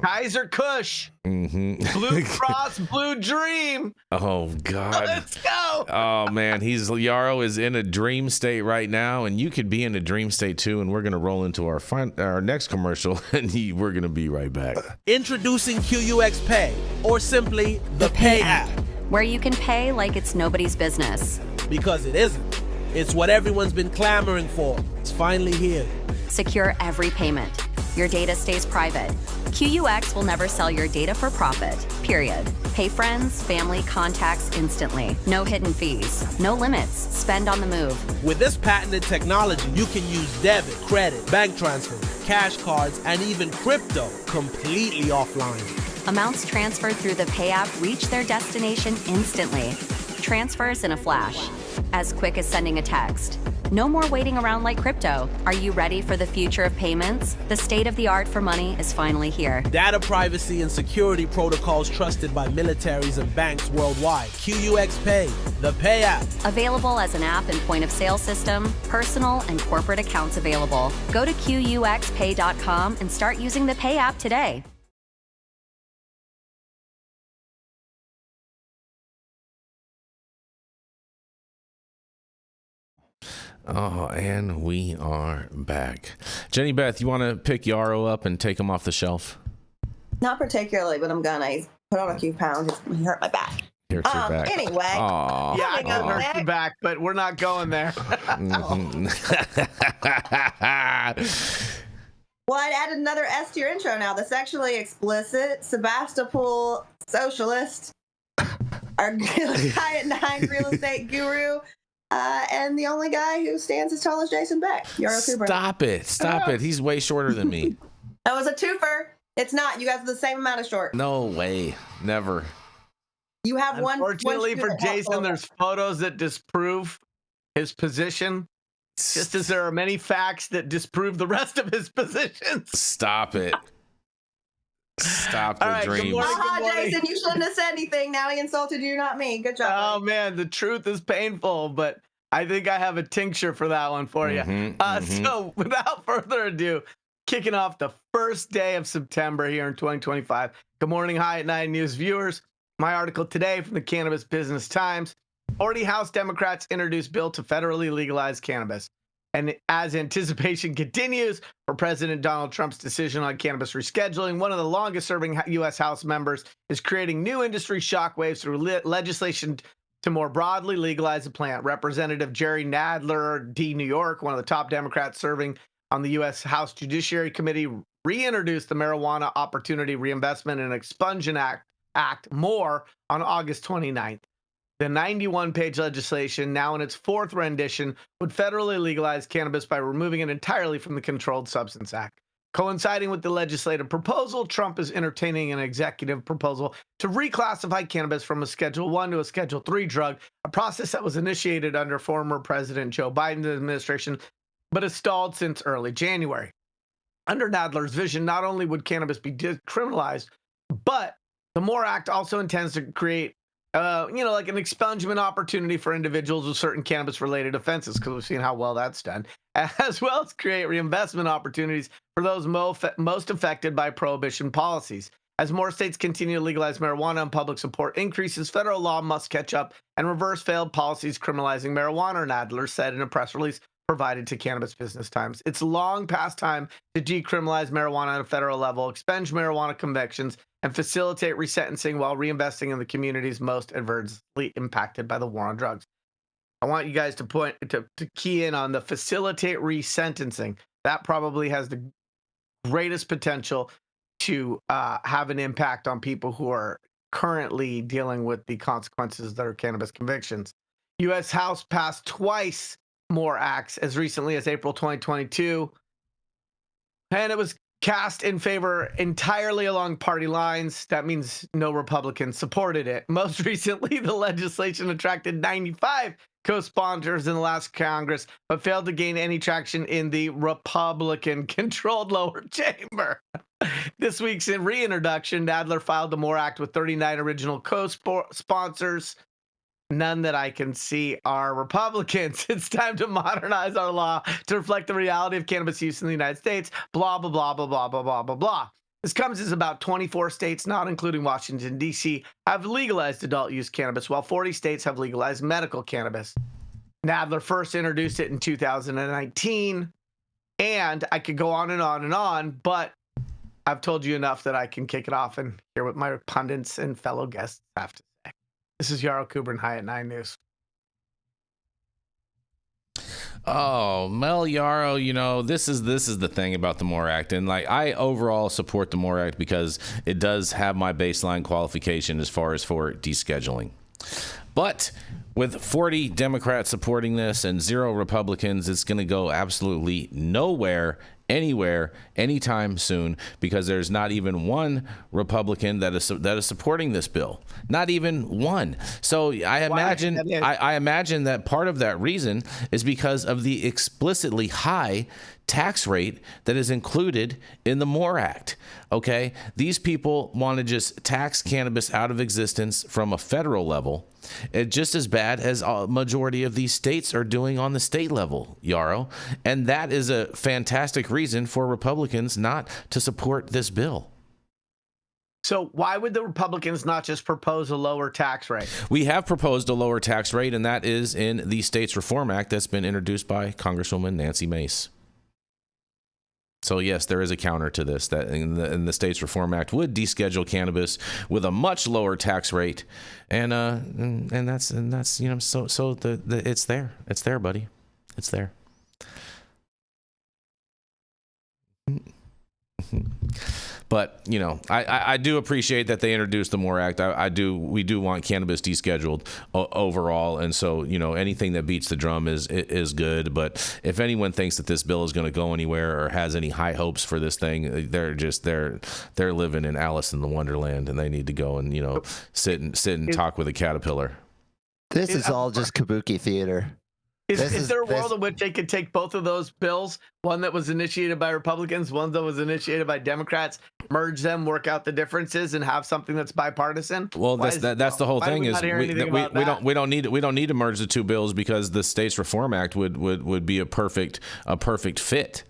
Kaiser Kush. Mm-hmm. Blue Cross Blue Dream. Oh God. Let's go. Oh man, Yarrow is in a dream state right now, and you could be in a dream state too. And we're gonna roll into our next commercial, and we're gonna be right back. Introducing QUX Pay, or simply the Pay app, where you can pay like it's nobody's business. Because it isn't. It's what everyone's been clamoring for. It's finally here. Secure every payment. Your data stays private. QUX will never sell your data for profit, period. Pay friends, family, contacts instantly. No hidden fees. No limits. Spend on the move. With this patented technology, you can use debit, credit, bank transfer, cash cards, and even crypto completely offline. Amounts transferred through the Pay app reach their destination instantly. Transfers in a flash. As quick as sending a text. No more waiting around like crypto. Are you ready for the future of payments? The state of the art for money is finally here. Data privacy and security protocols trusted by militaries and banks worldwide. QUX Pay, the Pay app. Available as an app and point of sale system, personal and corporate accounts available. Go to QUXPay.com and start using the Pay app today. Oh, and we are back. Jenny Beth, you want to pick Yarrow up and take him off the shelf? Not particularly, but I'm gonna. He's put on a few pounds. He hurt my back. Hurt your back. Anyway. Aww. Yeah, I can hurt your back, but we're not going there. Well, I added another S to your intro now. The sexually explicit Sebastopol socialist, our guy at 9 real estate guru. And the only guy who stands as tall as Jason Beck, Yarrow Kubrin. Stop it. Stop it. He's way shorter than me. That was a twofer. It's not. You guys are the same amount of short. No way. Never. You have one. Unfortunately for Jason, there's photos that disprove his position, just as there are many facts that disprove the rest of his positions. Stop it. Stop the dream. Jason, you shouldn't have said anything. Now he insulted you, not me. Good job. Oh, man, the truth is painful, but I think I have a tincture for that one for you. So without further ado, kicking off the first day of September here in 2025. Good morning, High at 9 News viewers. My article today from the Cannabis Business Times Already House Democrats introduced bill to federally legalize cannabis. And as anticipation continues for President Donald Trump's decision on cannabis rescheduling, one of the longest-serving U.S. House members is creating new industry shockwaves through legislation to more broadly legalize the plant. Representative Jerry Nadler, D. New York, one of the top Democrats serving on the U.S. House Judiciary Committee, reintroduced the Marijuana Opportunity Reinvestment and Expungement Act more on August 29th. The 91-page legislation, now in its fourth rendition, would federally legalize cannabis by removing it entirely from the Controlled Substance Act. Coinciding with the legislative proposal, Trump is entertaining an executive proposal to reclassify cannabis from a Schedule I to a Schedule III drug, a process that was initiated under former President Joe Biden's administration, but has stalled since early January. Under Nadler's vision, not only would cannabis be decriminalized, but the MORE Act also intends to create like an expungement opportunity for individuals with certain cannabis-related offenses, because we've seen how well that's done, as well as create reinvestment opportunities for those most affected by prohibition policies. As more states continue to legalize marijuana and public support increases, federal law must catch up and reverse failed policies criminalizing marijuana, Nadler said in a press release provided to Cannabis Business Times. It's long past time to decriminalize marijuana on a federal level, expunge marijuana convictions, and facilitate resentencing while reinvesting in the communities most adversely impacted by the war on drugs. I want you guys to key in on the facilitate resentencing. That probably has the greatest potential to have an impact on people who are currently dealing with the consequences of their cannabis convictions. U.S. House passed twice more acts as recently as April 2022, and it was cast in favor entirely along party lines. That means no Republicans supported it. Most recently, the legislation attracted 95 co-sponsors in the last Congress, but failed to gain any traction in the Republican-controlled lower chamber. This week's reintroduction, Nadler filed the MORE Act with 39 original co-sponsors. None that I can see are Republicans. It's time to modernize our law to reflect the reality of cannabis use in the United States. Blah, blah, blah, blah, blah, blah, blah, blah, blah. This comes as about 24 states, not including Washington, D.C., have legalized adult use cannabis, while 40 states have legalized medical cannabis. Nadler first introduced it in 2019, and I could go on and on and on, but I've told you enough that I can kick it off and hear what my pundits and fellow guests have to say. This is Yarrow Kubrin, High at 9 News. Oh, Mel Yarrow, this is the thing about the MORE Act. And I overall support the MORE Act because it does have my baseline qualification as far as for descheduling. But with 40 Democrats supporting this and 0 Republicans, it's going to go absolutely nowhere, anywhere, anytime soon, because there's not even one Republican that is supporting this bill. Not even one. So I imagine that part of that reason is because of the explicitly high tax rate that is included in the MORE Act. Okay, these people want to just tax cannabis out of existence from a federal level, just as bad as a majority of these states are doing on the state level, Yarrow. And that is a fantastic reason for Republicans not to support this bill. So why would the Republicans not just propose a lower tax rate? We have proposed a lower tax rate, and that is in the States Reform Act that's been introduced by Congresswoman Nancy Mace. So yes, there is a counter to this, that in the States Reform Act would deschedule cannabis with a much lower tax rate, and that's so it's there, buddy, it's there. But I do appreciate that they introduced the MORE Act. We do want cannabis descheduled overall, and so anything that beats the drum is good. But if anyone thinks that this bill is going to go anywhere or has any high hopes for this thing, they're living in Alice in the Wonderland, and they need to go and sit and talk with a caterpillar. This is all just kabuki theater. Is there a world in which they could take both of those bills, one that was initiated by Republicans, one that was initiated by Democrats, merge them, work out the differences, and have something that's bipartisan? Well, that's the whole thing is we don't need to merge the two bills, because the States Reform Act would be a perfect fit.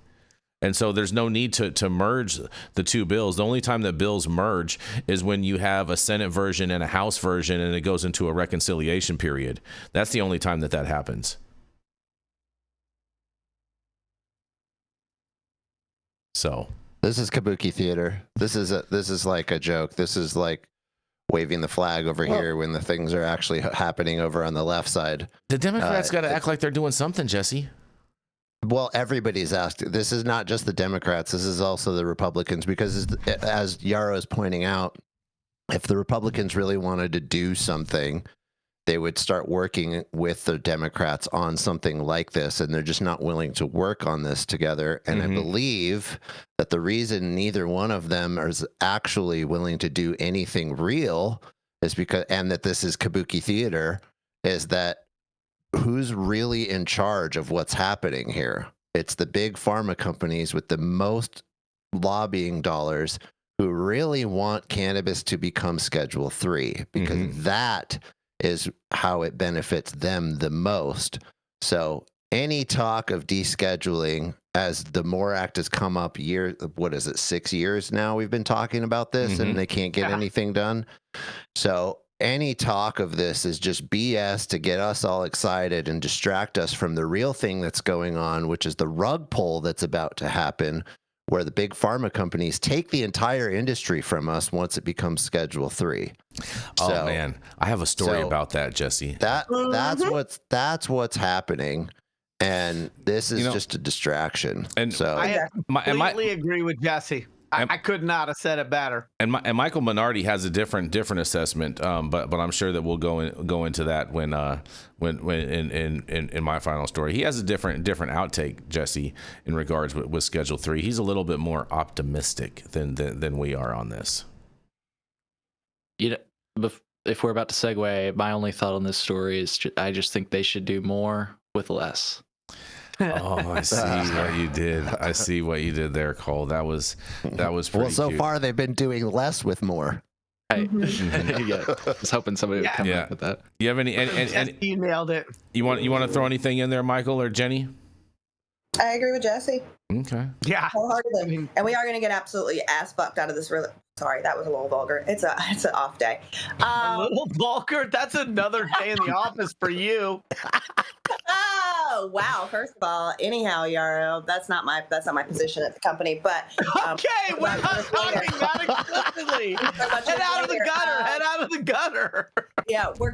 And so there's no need to merge the two bills. The only time that bills merge is when you have a Senate version and a House version and it goes into a reconciliation period. That's the only time that happens. So this is kabuki theater. This is like a joke. This is like waving the flag over here when the things are actually happening over on the left side. The Democrats got to act like they're doing something, Jesse. Well, everybody's asked. This is not just the Democrats. This is also the Republicans, because as Yarrow is pointing out, if the Republicans really wanted to do something, they would start working with the Democrats on something like this, and they're just not willing to work on this together. And I believe that the reason neither one of them is actually willing to do anything real is because, and that this is kabuki theater, is that who's really in charge of what's happening here? It's the big pharma companies with the most lobbying dollars who really want cannabis to become Schedule 3, because that is how it benefits them the most. So any talk of descheduling, as the MORE Act has come up 6 years now we've been talking about this, and they can't get anything done. So any talk of this is just BS to get us all excited and distract us from the real thing that's going on, which is the rug pull that's about to happen, where the big pharma companies take the entire industry from us once it becomes Schedule 3. Oh man, I have a story about that, Jesse. That's what's happening, and this is just a distraction. And so I completely agree with Jesse. I could not have said it better. And Michael Minardi has a different assessment, but I'm sure that we'll go into that when in my final story. He has a different outtake, Jesse, in regards with Schedule 3. He's a little bit more optimistic than we are on this. You know, if we're about to segue, my only thought on this story is I just think they should do more with less. Oh, I see what you did. I see what you did there, Cole. That was pretty well. So cute. far, they've been doing less with more. Yeah, I was hoping somebody would come up with that. You have any? You nailed it. You want to throw anything in there, Michael or Jenny? I agree with Jesse. Okay. Yeah. Wholeheartedly. And we are going to get absolutely ass fucked out of this. Sorry, that was a little vulgar. It's an off day. A little vulgar? That's another day in the office for you. Oh wow! First of all, anyhow, Yarrow, that's not my position at the company. But okay, we're not talking that explicitly. Head out of the gutter. Head out of the gutter. Yeah, we're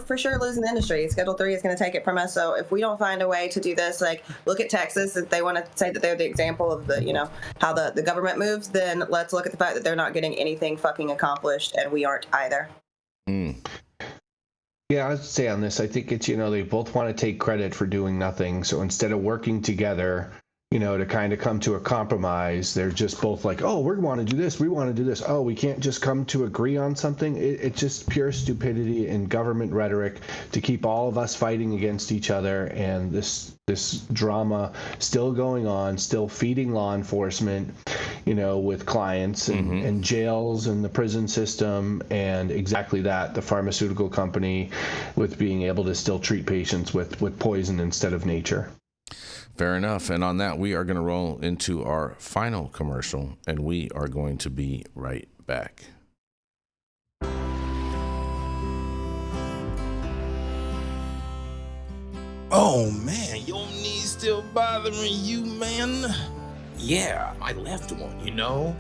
for sure losing the industry. Schedule 3 is going to take it from us. So if we don't find a way to do this, like look at Texas, if they want to say that they're the example of how the government moves, then let's look at the fact that they're not getting anything fucking accomplished, and we aren't either. Yeah, I'd say on this, I think it's, they both want to take credit for doing nothing. So instead of working together, to kind of come to a compromise, they're just both like, oh, we want to do this. We want to do this. Oh, we can't just come to agree on something. It's just pure stupidity and government rhetoric to keep all of us fighting against each other. And this drama still going on, still feeding law enforcement, with clients and jails and the prison system, and exactly that, the pharmaceutical company with being able to still treat patients with poison instead of nature. Fair enough. And on that, we are going to roll into our final commercial, and we are going to be right back. Oh man, your knees still bothering you, man? Yeah, my left one,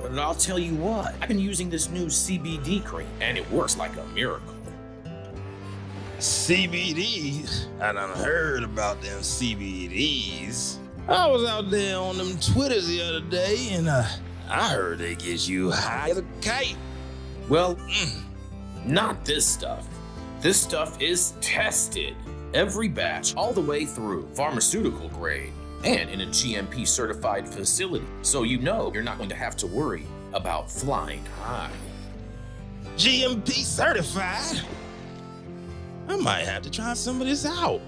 But I'll tell you what, I've been using this new CBD cream, and it works like a miracle. CBDs? I done heard about them CBDs. I was out there on them Twitters the other day, and I heard they get you high as a kite. Well, not this stuff. This stuff is tested. Every batch, all the way through, pharmaceutical grade, and in a GMP certified facility. So you're not going to have to worry about flying high. GMP certified? I might have to try some of this out.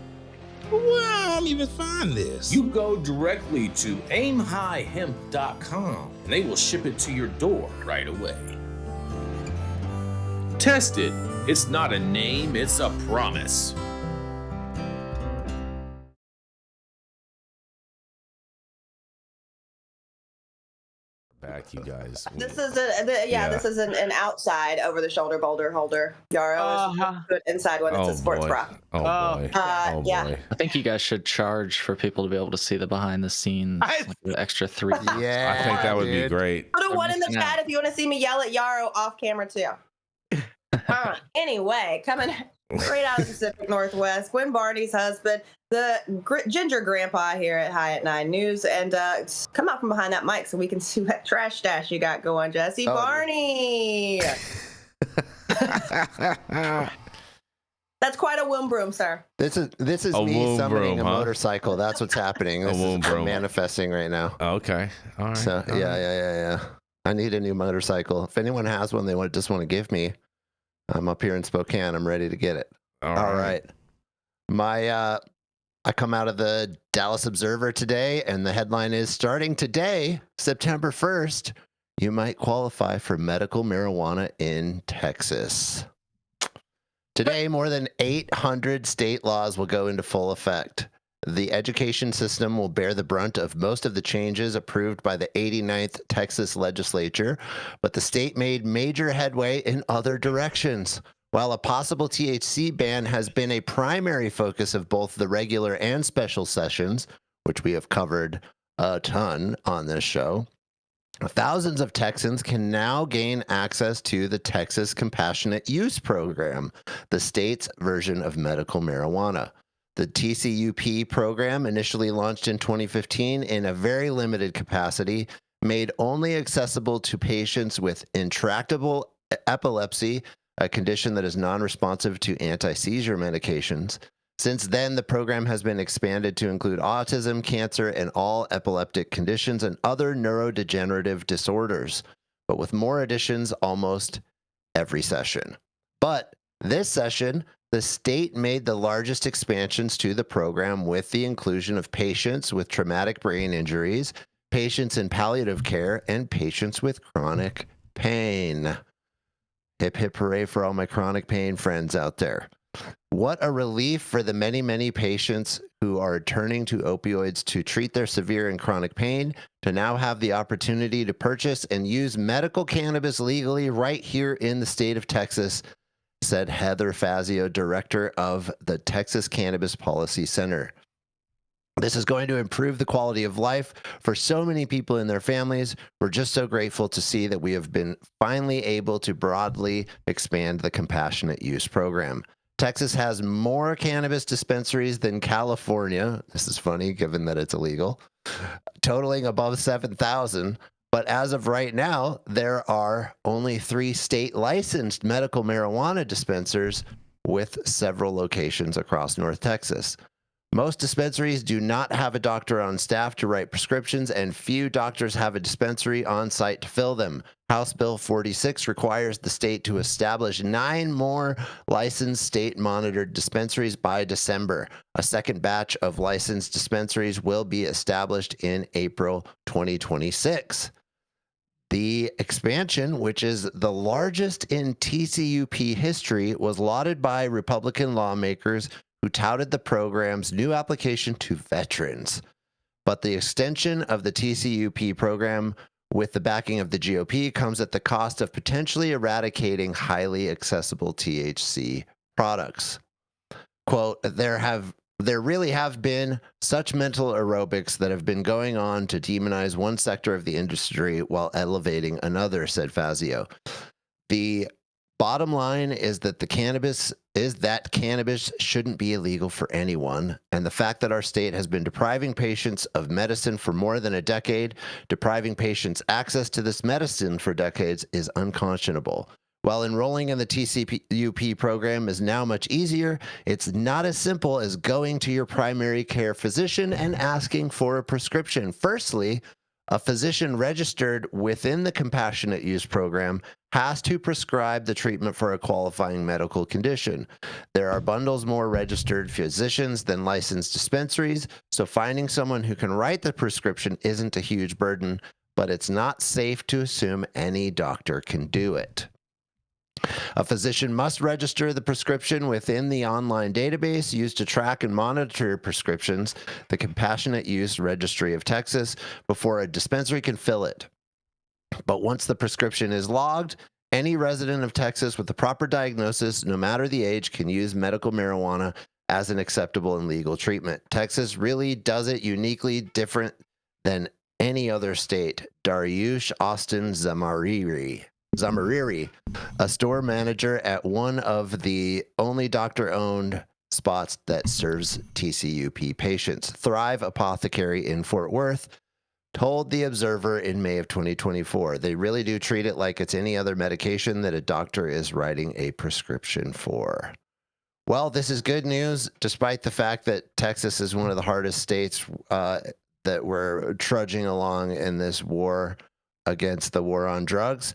Where I'm even find this? You go directly to aimhighhemp.com and they will ship it to your door right away. Test it. It's not a name, it's a promise. back, you guys. This is this is an outside over the shoulder boulder holder. Yarrow is good inside when it's a sports bra. Oh boy. Yeah. I think you guys should charge for people to be able to see the behind the scenes, like the extra 3. Yeah, I think that would be great. Put a 1 in the chat if you want to see me yell at Yarrow off camera too. Anyway, coming straight out of the Pacific Northwest, Gwen Barney's husband, the ginger grandpa here at High at 9 News, and come out from behind that mic so we can see what trash stash you got going, Jesse. Barney. That's quite a womb broom, sir. This is me summoning a motorcycle. That's what's happening. This is manifesting right now. Okay. All right. So yeah. I need a new motorcycle. If anyone has one they just want to give me, I'm up here in Spokane. I'm ready to get it. All right. I come out of the Dallas Observer today, and the headline is, starting today, September 1st, you might qualify for medical marijuana in Texas. Today, more than 800 state laws will go into full effect. The education system will bear the brunt of most of the changes approved by the 89th Texas legislature, but the state made major headway in other directions. While a possible THC ban has been a primary focus of both the regular and special sessions, which we have covered a ton on this show, thousands of Texans can now gain access to the Texas Compassionate Use Program, the state's version of medical marijuana. The TCUP program, initially launched in 2015 in a very limited capacity, made only accessible to patients with intractable epilepsy, a condition that is non-responsive to anti-seizure medications. Since then, the program has been expanded to include autism, cancer, and all epileptic conditions and other neurodegenerative disorders, but with more additions almost every session. But this session, the state made the largest expansions to the program with the inclusion of patients with traumatic brain injuries, patients in palliative care, and patients with chronic pain. Hip, hip, hooray for all my chronic pain friends out there. What a relief for the many, many patients who are turning to opioids to treat their severe and chronic pain to now have the opportunity to purchase and use medical cannabis legally right here in the state of Texas, said Heather Fazio, director of the Texas Cannabis Policy Center. This is going to improve the quality of life for so many people and their families. We're just so grateful to see that we have been finally able to broadly expand the compassionate use program. Texas has more cannabis dispensaries than California. This is funny given that it's illegal, totaling above 7,000. But as of right now, there are only 3 state licensed medical marijuana dispensers with several locations across North Texas. Most dispensaries do not have a doctor on staff to write prescriptions, and few doctors have a dispensary on site to fill them. House Bill 46 requires the state to establish 9 more licensed state-monitored dispensaries by December. A second batch of licensed dispensaries will be established in April 2026. The expansion, which is the largest in TCUP history, was lauded by Republican lawmakers who touted the program's new application to veterans. But the extension of the TCUP program with the backing of the GOP comes at the cost of potentially eradicating highly accessible THC products. Quote, there really have been such mental aerobics that have been going on to demonize one sector of the industry while elevating another, said Fazio. The bottom line is that cannabis shouldn't be illegal for anyone, and the fact that our state has been depriving patients of medicine for more than a decade, depriving patients access to this medicine for decades, is unconscionable. While enrolling in the TCUP program is now much easier, it's not as simple as going to your primary care physician and asking for a prescription. Firstly, a physician registered within the compassionate use program has to prescribe the treatment for a qualifying medical condition. There are bundles more registered physicians than licensed dispensaries, so finding someone who can write the prescription isn't a huge burden, but it's not safe to assume any doctor can do it. A physician must register the prescription within the online database used to track and monitor prescriptions, the Compassionate Use Registry of Texas, before a dispensary can fill it. But once the prescription is logged, any resident of Texas with the proper diagnosis, no matter the age, can use medical marijuana as an acceptable and legal treatment. Texas really does it uniquely different than any other state. Dariush Austin Zamariri, a store manager at one of the only doctor-owned spots that serves TCUP patients, Thrive Apothecary in Fort Worth, told The Observer in May of 2024. They really do treat it like it's any other medication that a doctor is writing a prescription for. Well, this is good news, despite the fact that Texas is one of the hardest states that we're trudging along in this war against the war on drugs.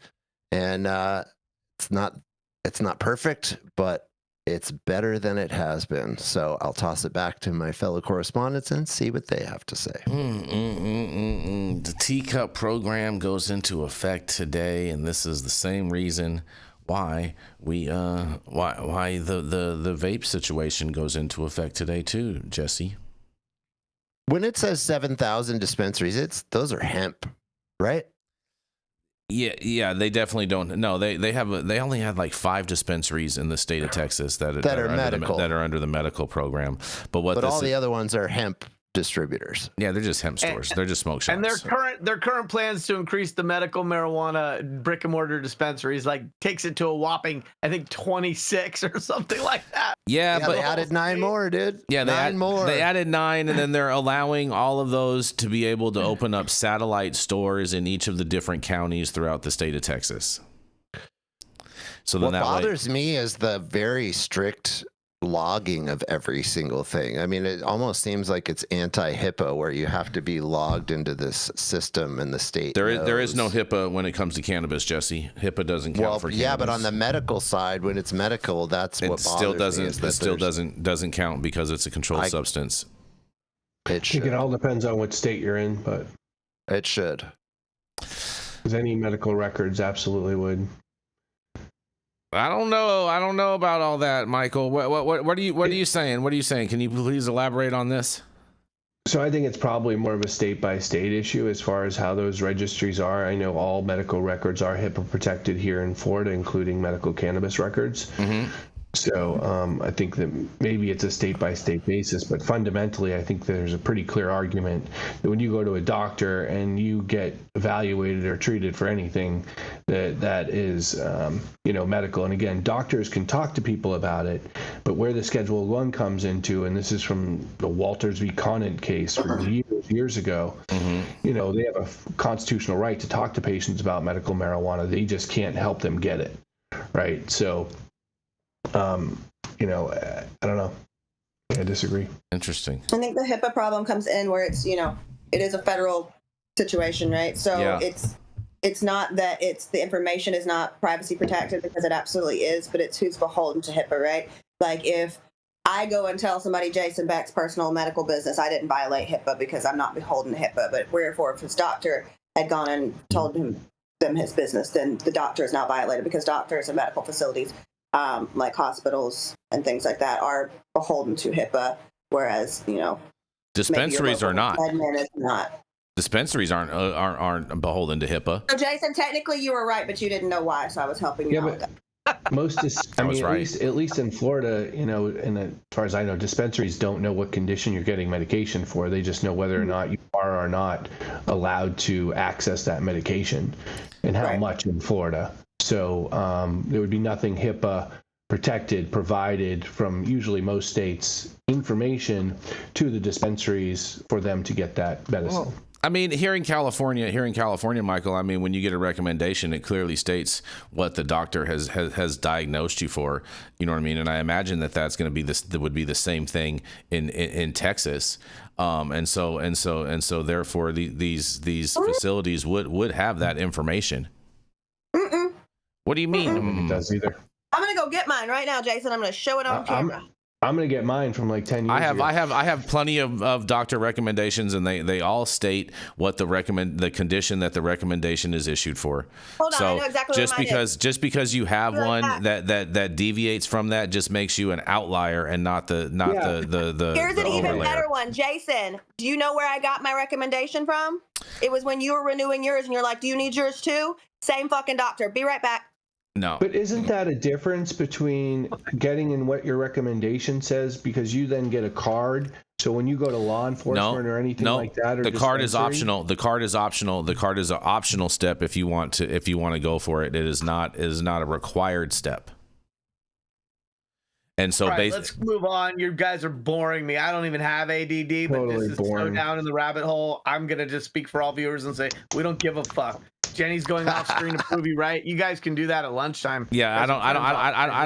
And it's not perfect, but it's better than it has been. So I'll toss it back to my fellow correspondents and see what they have to say. The teacup program goes into effect today, and this is the same reason why the vape situation goes into effect today too, Jesse. When it says 7,000 dispensaries, those are hemp, right? Yeah, they definitely don't. No, they only had like 5 dispensaries in the state of Texas that are medical, that are under the medical program. But all the other ones are hemp distributors. Yeah, they're just hemp stores. They're just smoke shops. And their current plans to increase the medical marijuana brick and mortar dispensaries takes it to a whopping, I think, 26 or something like that. Yeah, but they added 9 more, dude. Yeah, nine more. They added 9, and then they're allowing all of those to be able to open up satellite stores in each of the different counties throughout the state of Texas. So then what bothers me is the very strict logging of every single thing. I mean, it almost seems like it's anti-HIPAA, where you have to be logged into this system in the state. There is no HIPAA when it comes to cannabis, Jesse. HIPAA doesn't count for cannabis. Yeah, but on the medical side, when it's medical, that's what bothers me. It still doesn't count because it's a controlled substance. I think it all depends on what state you're in, but it should. Because any medical records absolutely would. I don't know about all that, Michael. What are you saying? What are you saying? Can you please elaborate on this? So I think it's probably more of a state-by-state issue as far as how those registries are. I know all medical records are HIPAA protected here in Florida, including medical cannabis records. Mm-hmm. So I think that maybe it's a state-by-state basis, but fundamentally, I think there's a pretty clear argument that when you go to a doctor and you get evaluated or treated for anything that is, medical. And again, doctors can talk to people about it, but where the Schedule I comes into, and this is from the Walters v. Conant case from years ago, they have a constitutional right to talk to patients about medical marijuana. They just can't help them get it, right? So, I don't know. I disagree. Interesting. I think the HIPAA problem comes in where it's, it is a federal situation, right? So it's not that the information is not privacy protected, because it absolutely is, but it's who's beholden to HIPAA, right? Like if I go and tell somebody Jason Beck's personal medical business, I didn't violate HIPAA because I'm not beholden to HIPAA. But wherefore, if his doctor had gone and told them his business, then the doctor is not violated, because doctors and medical facilities, like hospitals and things like that, are beholden to HIPAA, whereas dispensaries are not. Admin is not. Dispensaries aren't beholden to HIPAA. So Jason, technically you were right, but you didn't know why, so I was helping you out with that. At least in Florida, and as far as I know, dispensaries don't know what condition you're getting medication for. They just know whether or not you are or not allowed to access that medication, and how much in Florida. So there would be nothing HIPAA protected, provided from usually most states, information to the dispensaries for them to get that medicine. Well, I mean, here in California, Michael, I mean, when you get a recommendation, it clearly states what the doctor has diagnosed you for. You know what I mean? And I imagine that's going to be that would be the same thing in Texas. And so therefore these facilities would have that information. Mm-mm. What do you mean? It does either. I'm gonna go get mine right now, Jason. I'm gonna show it on camera. I'm gonna get mine from like 10 years ago. I have plenty of doctor recommendations, and they all state what the condition that the recommendation is issued for. Hold on, I know exactly just because you have one that deviates from that just makes you an outlier and not the Here's the an even overlayer. better one, Jason. Do you know where I got my recommendation from? It was when you were renewing yours and you're like, do you need yours too? Same fucking doctor. Be right back. No. But isn't that a difference between getting in what your recommendation says, because you then get a card? So when you go to law enforcement or anything like that, or the card is dispensary? optional. The card is optional. The card is an optional step if you want to go for it. It is not a required step. And so All right, let's move on. You guys are boring me. I don't even have ADD, but this is so down in the rabbit hole. I'm gonna just speak for all viewers and say we don't give a fuck. Jenny's going off screen to prove you right. You guys can do that at lunchtime. Yeah, I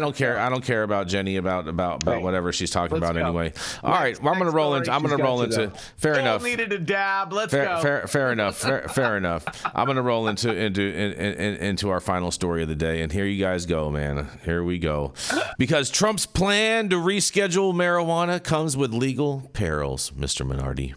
don't care. I don't care about Jenny about whatever she's talking about anyway. All right, well, I'm gonna roll into. Fair enough. Needed a dab. Let's go. Fair enough. Fair enough. I'm gonna roll into our final story of the day, and here you guys go, man. Here we go, because Trump's plan to reschedule marijuana comes with legal perils, Mr. Minardi.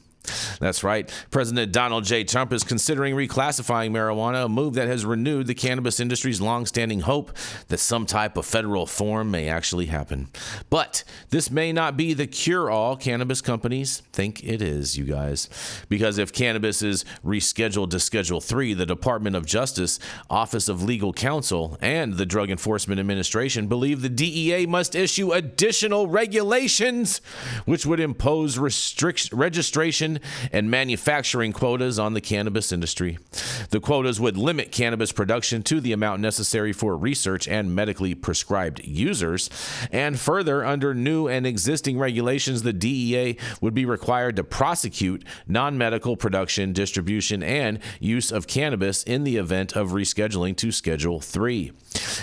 That's right. President Donald J. Trump is considering reclassifying marijuana, a move that has renewed the cannabis industry's longstanding hope that some type of federal reform may actually happen. But this may not be the cure-all cannabis companies think it is, you guys. Because if cannabis is rescheduled to Schedule 3, the Department of Justice, Office of Legal Counsel, and the Drug Enforcement Administration believe the DEA must issue additional regulations which would impose registration and manufacturing quotas on the cannabis industry. The quotas would limit cannabis production to the amount necessary for research and medically prescribed users. And further, under new and existing regulations, the DEA would be required to prosecute non-medical production, distribution, and use of cannabis in the event of rescheduling to Schedule 3.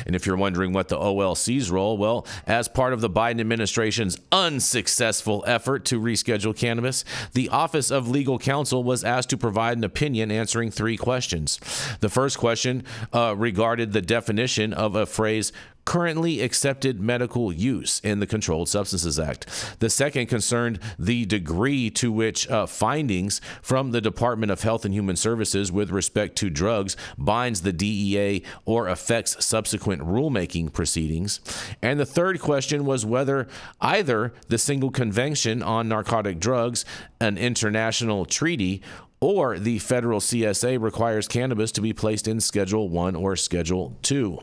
And if you're wondering what the OLC's role, well, as part of the Biden administration's unsuccessful effort to reschedule cannabis, the Office of Legal Counsel was asked to provide an opinion answering 3 questions. The first question regarded the definition of a phrase currently accepted medical use in the Controlled Substances Act. The second concerned the degree to which findings from the Department of Health and Human Services with respect to drugs binds the DEA or affects subsequent rulemaking proceedings. And the third question was whether either the Single Convention on Narcotic Drugs, an international treaty, or the federal CSA requires cannabis to be placed in Schedule 1 or Schedule 2.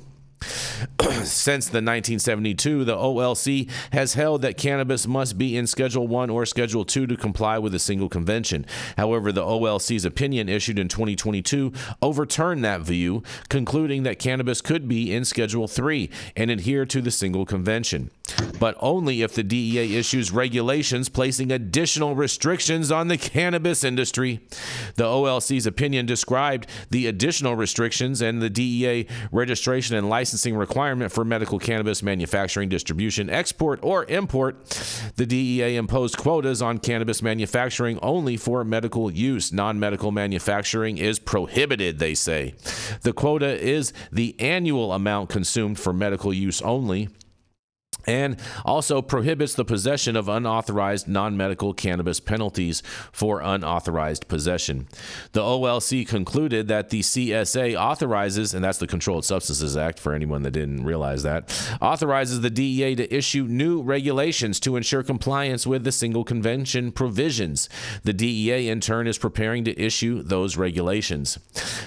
Since the 1972, the OLC has held that cannabis must be in Schedule 1 or Schedule 2 to comply with the Single Convention. However, the OLC's opinion issued in 2022 overturned that view, concluding that cannabis could be in Schedule 3 and adhere to the Single Convention, but only if the DEA issues regulations placing additional restrictions on the cannabis industry. The OLC's opinion described the additional restrictions and the DEA registration and licensing requirement for medical cannabis manufacturing, distribution, export, or import. The DEA imposed quotas on cannabis manufacturing only for medical use. Non-medical manufacturing is prohibited, they say. The quota is the annual amount consumed for medical use only, and also prohibits the possession of unauthorized non-medical cannabis, penalties for unauthorized possession. The OLC concluded that the CSA authorizes, and that's the Controlled Substances Act for anyone that didn't realize that, authorizes the DEA to issue new regulations to ensure compliance with the Single Convention provisions. The DEA, in turn, is preparing to issue those regulations.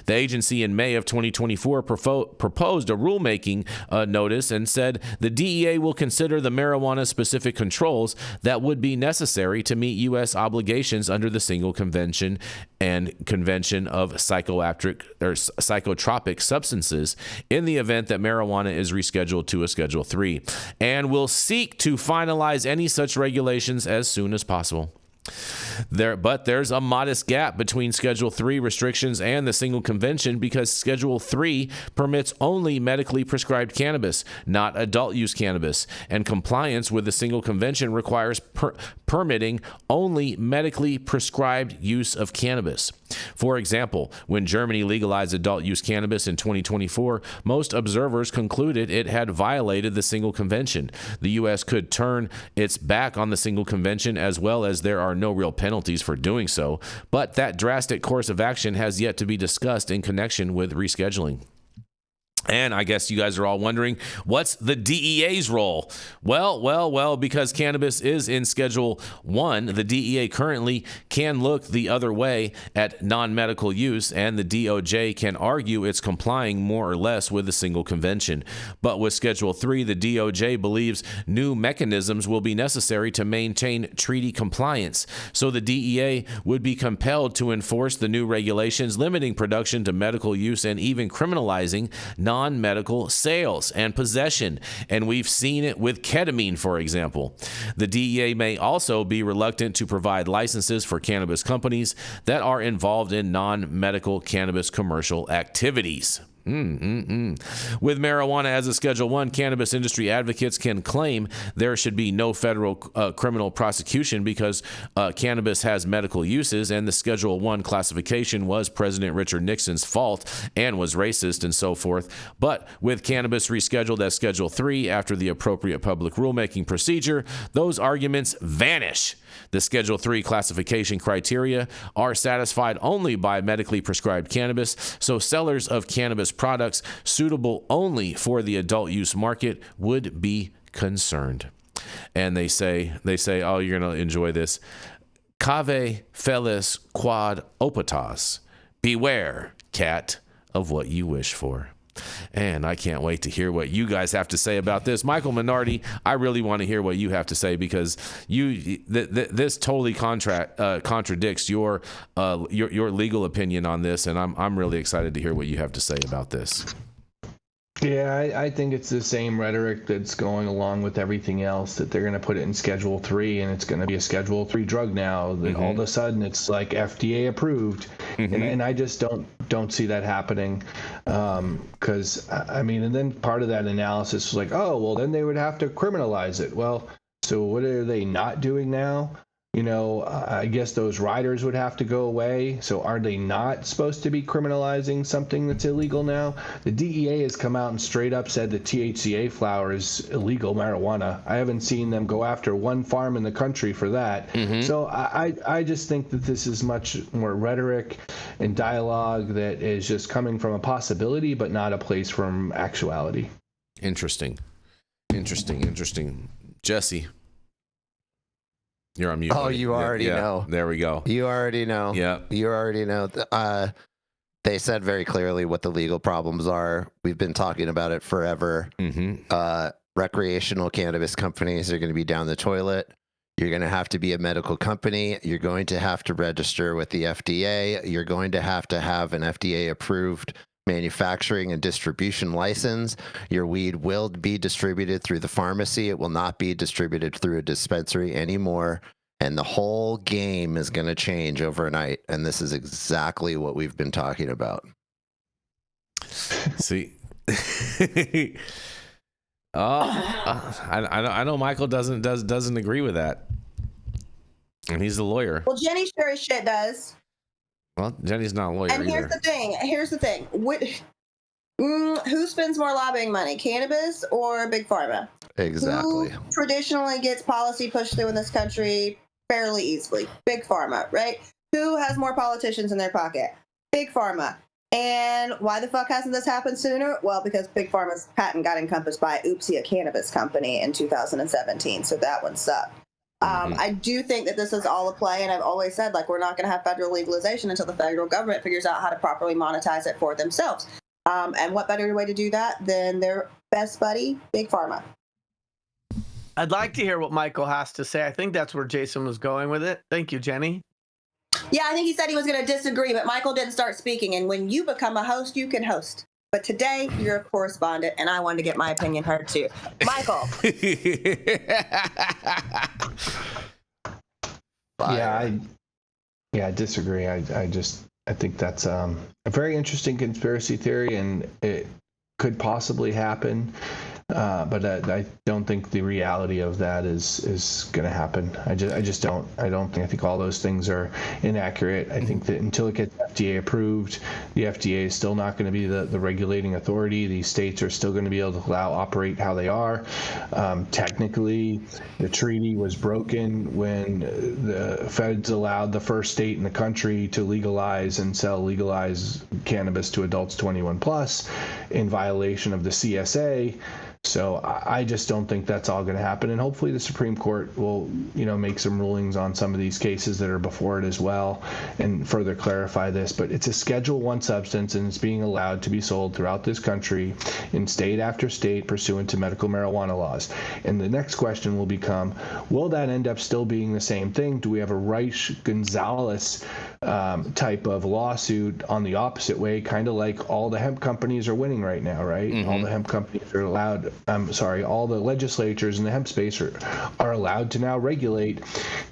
The agency in May of 2024 proposed a rulemaking notice and said the DEA will consider the marijuana-specific controls that would be necessary to meet U.S. obligations under the Single Convention and Convention of Psychotropic Substances in the event that marijuana is rescheduled to a Schedule 3, and will seek to finalize any such regulations as soon as possible. But there's a modest gap between Schedule 3 restrictions and the Single Convention, because Schedule 3 permits only medically prescribed cannabis, not adult use cannabis, and compliance with the Single Convention requires permitting only medically prescribed use of cannabis. For example, when Germany legalized adult use cannabis in 2024, most observers concluded it had violated the Single Convention. The U.S. could turn its back on the Single Convention, as well as there are no real penalties for doing so, but that drastic course of action has yet to be discussed in connection with rescheduling. And I guess you guys are all wondering, what's the DEA's role? Well, because cannabis is in Schedule 1, the DEA currently can look the other way at non-medical use, and the DOJ can argue it's complying more or less with the single convention. But with Schedule 3, the DOJ believes new mechanisms will be necessary to maintain treaty compliance. So the DEA would be compelled to enforce the new regulations limiting production to medical use and even criminalizing non-medical sales and possession, and we've seen it with ketamine, for example. The DEA may also be reluctant to provide licenses for cannabis companies that are involved in non-medical cannabis commercial activities. With marijuana as a Schedule 1, cannabis industry advocates can claim there should be no federal criminal prosecution because cannabis has medical uses, and the Schedule 1 classification was President Richard Nixon's fault and was racist and so forth. But with cannabis rescheduled as Schedule 3 after the appropriate public rulemaking procedure, those arguments vanish. The Schedule 3 classification criteria are satisfied only by medically prescribed cannabis, so sellers of cannabis products suitable only for the adult use market would be concerned. And they say, oh, you're going to enjoy this. Cave felis quad opetas. Beware, cat, of what you wish for. And I can't wait to hear what you guys have to say about this. Michael Minardi, I really want to hear what you have to say, because this totally contradicts your legal opinion on this, and I'm really excited to hear what you have to say about this. Yeah, I think it's the same rhetoric that's going along with everything else, that they're going to put it in Schedule 3 and it's going to be a Schedule 3 drug now. That all of a sudden it's like FDA approved. And I just don't see that happening. Because, I mean, and then part of that analysis was like, oh, well, then they would have to criminalize it. Well, so what are they not doing now? You know, I guess those riders would have to go away. So are they not supposed to be criminalizing something that's illegal now? The DEA has come out and straight up said that THCA flower is illegal marijuana. I haven't seen them go after one farm in the country for that. So I just think that this is much more rhetoric and dialogue that is just coming from a possibility, but not a place from actuality. Interesting. Jesse. You're on mute. Oh, you already know. There we go. You already know. Yeah. You already know. They said very clearly what the legal problems are. We've been talking about it forever. Recreational cannabis companies are going to be down the toilet. You're going to have to be a medical company. You're going to have to register with the FDA. You're going to have an FDA-approved manufacturing and distribution license. Your weed will be distributed through the pharmacy. It will not be distributed through a dispensary anymore. And the whole game is going to change overnight. And this is exactly what we've been talking about. See, I know Michael doesn't agree with that, and he's a lawyer. Well, Jenny sure as shit does. Well, Jenny's not a lawyer And here's the thing. Who spends more lobbying money, cannabis or big pharma? Exactly. Who traditionally gets policy pushed through in this country fairly easily? Big pharma, right? Who has more politicians in their pocket? Big pharma. And why the fuck hasn't this happened sooner? Well, because Big Pharma's patent got encompassed by Oopsie, a cannabis company, in 2017. So that one sucked. I do think that this is all a play, and I've always said, like, we're not going to have federal legalization until the federal government figures out how to properly monetize it for themselves. And what better way to do that than their best buddy, Big Pharma? I'd like to hear what Michael has to say. I think that's where Jason was going with it. Thank you, Jenny. Yeah, I think he said he was going to disagree, but Michael didn't start speaking. And when you become a host, you can host. But today, you're a correspondent, and I wanted to get my opinion heard, too. Michael. I disagree. I think that's a very interesting conspiracy theory, and it could possibly happen. But I don't think the reality of that is going to happen. I just don't. I think all those things are inaccurate. I think that until it gets FDA approved, the FDA is still not going to be the regulating authority. These states are still going to be able to operate how they are. Technically, the treaty was broken when the feds allowed the first state in the country to legalize and sell legalized cannabis to adults 21 plus in violation of the CSA. So I just don't think that's all going to happen. And hopefully the Supreme Court will, make some rulings on some of these cases that are before it as well and further clarify this. But it's a Schedule I substance, and it's being allowed to be sold throughout this country in state after state pursuant to medical marijuana laws. And the next question will become, will that end up still being the same thing? Do we have a Reich-Gonzalez type of lawsuit on the opposite way, kind of like all the hemp companies are winning right now, right? Mm-hmm. All the hemp companies are allowed, all the legislatures in the hemp space are allowed to now regulate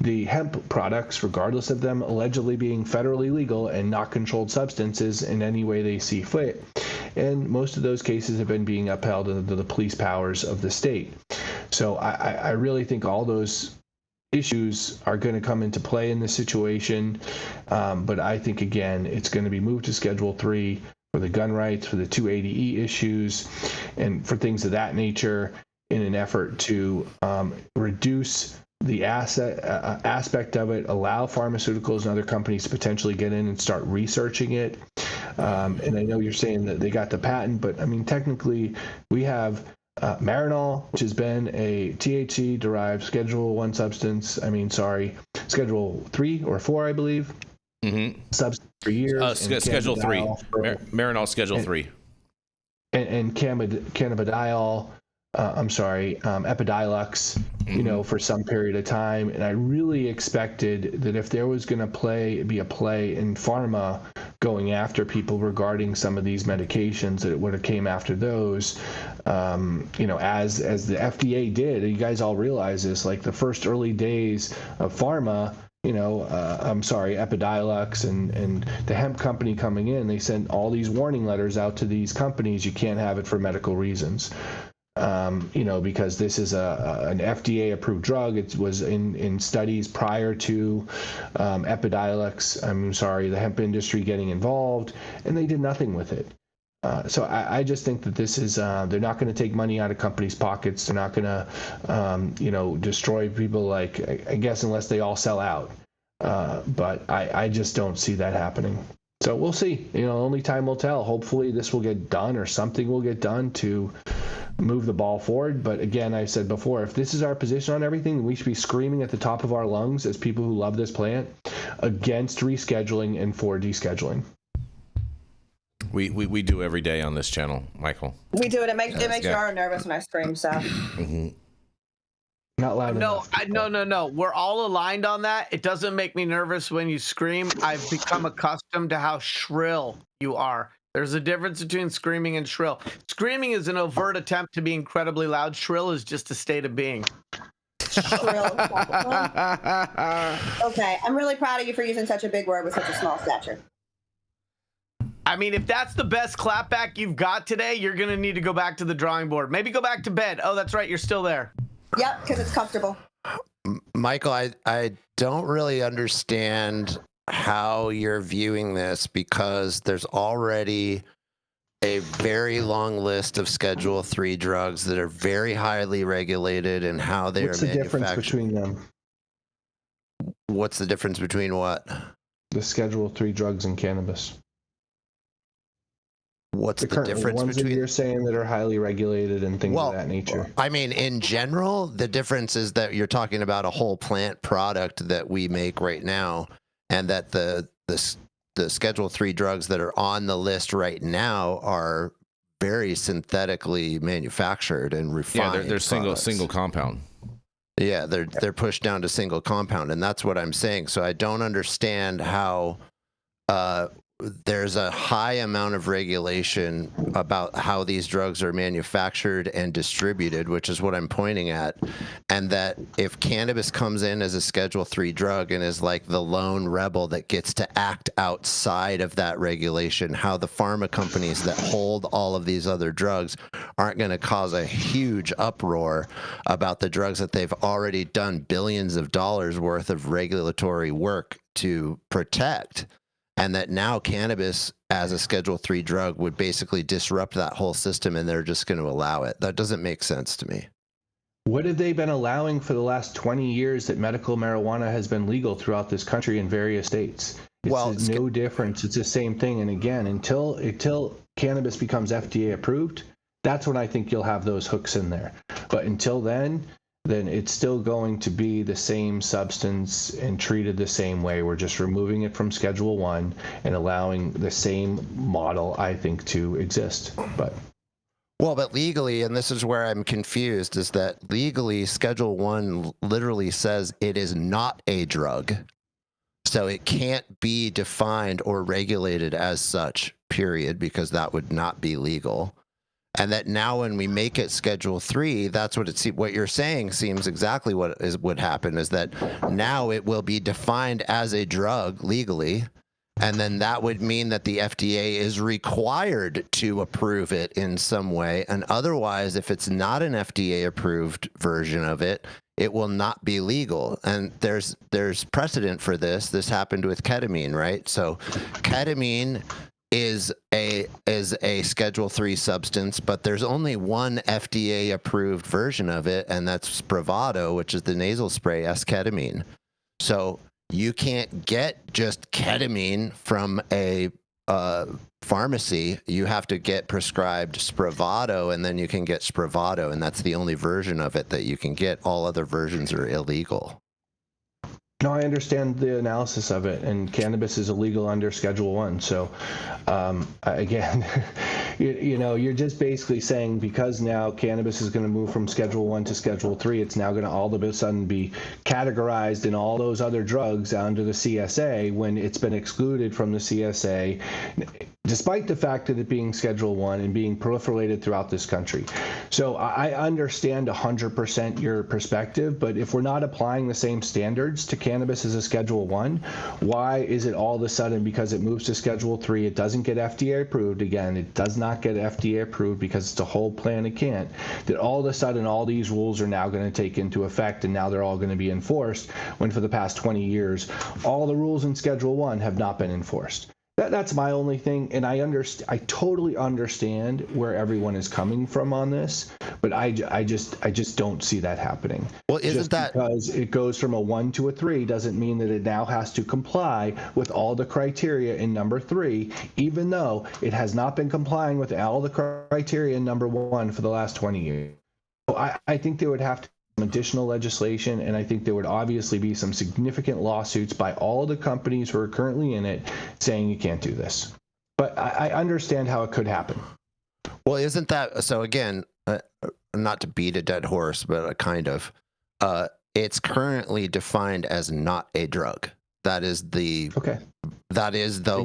the hemp products, regardless of them allegedly being federally legal and not controlled substances in any way they see fit. And most of those cases have been being upheld under the police powers of the state. So I really think all those issues are going to come into play in this situation. But I think, again, it's going to be moved to Schedule 3 for the gun rights, for the 280E issues, and for things of that nature in an effort to reduce the aspect of it, allow pharmaceuticals and other companies to potentially get in and start researching it. And I know you're saying that they got the patent, but I mean, technically we have Marinol, which has been a THC-derived Schedule I substance. Schedule 3 or 4, I believe. Mm-hmm. Substance for years. Schedule 3. Marinol Schedule 3. And cannabidiol, Epidiolex, for some period of time. And I really expected that if there was going to be a play in pharma going after people regarding some of these medications, that it would have came after those, as the FDA did. You guys all realize this, like the first early days of pharma, Epidiolex and the hemp company coming in, they sent all these warning letters out to these companies. You can't have it for medical reasons. Because this is an FDA-approved drug. It was in studies prior to Epidiolex, the hemp industry getting involved, and they did nothing with it. So I just think that this is, they're not going to take money out of companies' pockets. They're not going to, destroy people, I guess, unless they all sell out. But I just don't see that happening. So we'll see. Only time will tell. Hopefully this will get done, or something will get done to move the ball forward. But again, I said before, if this is our position on everything, we should be screaming at the top of our lungs as people who love this plant against rescheduling and for descheduling. We do every day on this channel, Michael. We do it. It makes Yara nervous when I scream. So. Mm-hmm. Not loud enough. No. We're all aligned on that. It doesn't make me nervous when you scream. I've become accustomed to how shrill you are. There's a difference between screaming and shrill. Screaming is an overt attempt to be incredibly loud. Shrill is just a state of being. Shrill. Okay, I'm really proud of you for using such a big word with such a small stature. I mean, if that's the best clapback you've got today, you're going to need to go back to the drawing board. Maybe go back to bed. Oh, that's right. You're still there. Yep, because it's comfortable. Michael, I don't really understand how you're viewing this, because there's already a very long list of Schedule 3 drugs that are very highly regulated and how they are manufactured. What's the difference between them? What's the difference between what? The Schedule 3 drugs and cannabis. What's the difference the ones between that you're saying that are highly regulated and things of that nature? I mean, in general, the difference is that you're talking about a whole plant product that we make right now, and that the Schedule 3 drugs that are on the list right now are very synthetically manufactured and refined. Yeah, they're single compound. Yeah, they're pushed down to single compound, and that's what I'm saying. So I don't understand how there's a high amount of regulation about how these drugs are manufactured and distributed, which is what I'm pointing at. And that if cannabis comes in as a Schedule III drug and is like the lone rebel that gets to act outside of that regulation, how the pharma companies that hold all of these other drugs aren't going to cause a huge uproar about the drugs that they've already done billions of dollars worth of regulatory work to protect. And that now cannabis as a Schedule III drug would basically disrupt that whole system, and they're just going to allow it. That doesn't make sense to me. What have they been allowing for the last 20 years that medical marijuana has been legal throughout this country in various states? It's no difference. It's the same thing. And again, until cannabis becomes FDA approved, that's when I think you'll have those hooks in there. But until then it's still going to be the same substance and treated the same way. We're just removing it from Schedule I and allowing the same model, I think, to exist. But legally, and this is where I'm confused, is that legally Schedule I literally says it is not a drug. So it can't be defined or regulated as such, period, because that would not be legal. And that now when we make it Schedule III, that's what you're saying seems exactly what would happen, is that now it will be defined as a drug legally. And then that would mean that the FDA is required to approve it in some way. And otherwise, if it's not an FDA approved version of it, it will not be legal. And there's precedent for this. This happened with ketamine, right? So ketamine is a Schedule III substance, but there's only one FDA approved version of it, and that's Spravato, which is the nasal spray esketamine. So you can't get just ketamine from a pharmacy. You have to get prescribed Spravato, and then you can get Spravato, and that's the only version of it that you can get. All other versions are illegal. No, I understand the analysis of it, and cannabis is illegal under Schedule I. So, again, you're just basically saying because now cannabis is going to move from Schedule I to Schedule III, it's now going to all of a sudden be categorized in all those other drugs under the CSA when it's been excluded from the CSA, despite the fact of it being Schedule I and being proliferated throughout this country. So I understand 100% your perspective, but if we're not applying the same standards to cannabis as a Schedule I, why is it all of a sudden, because it moves to Schedule III, it doesn't get FDA approved again, it does not get FDA approved because it's a whole plan it can't, that all of a sudden all these rules are now going to take into effect and now they're all going to be enforced, when for the past 20 years, all the rules in Schedule I have not been enforced. That's my only thing, and I totally understand where everyone is coming from on this, but I just don't see that happening. Well, isn't that because it goes from a 1 to a 3 doesn't mean that it now has to comply with all the criteria in number 3, even though it has not been complying with all the criteria in number 1 for the last 20 years. So I think there would have to additional legislation, and I think there would obviously be some significant lawsuits by all of the companies who are currently in it saying you can't do this. But I understand how it could happen. Well, isn't that so? Again, not to beat a dead horse, but kind of. It's currently defined as not a drug. That is the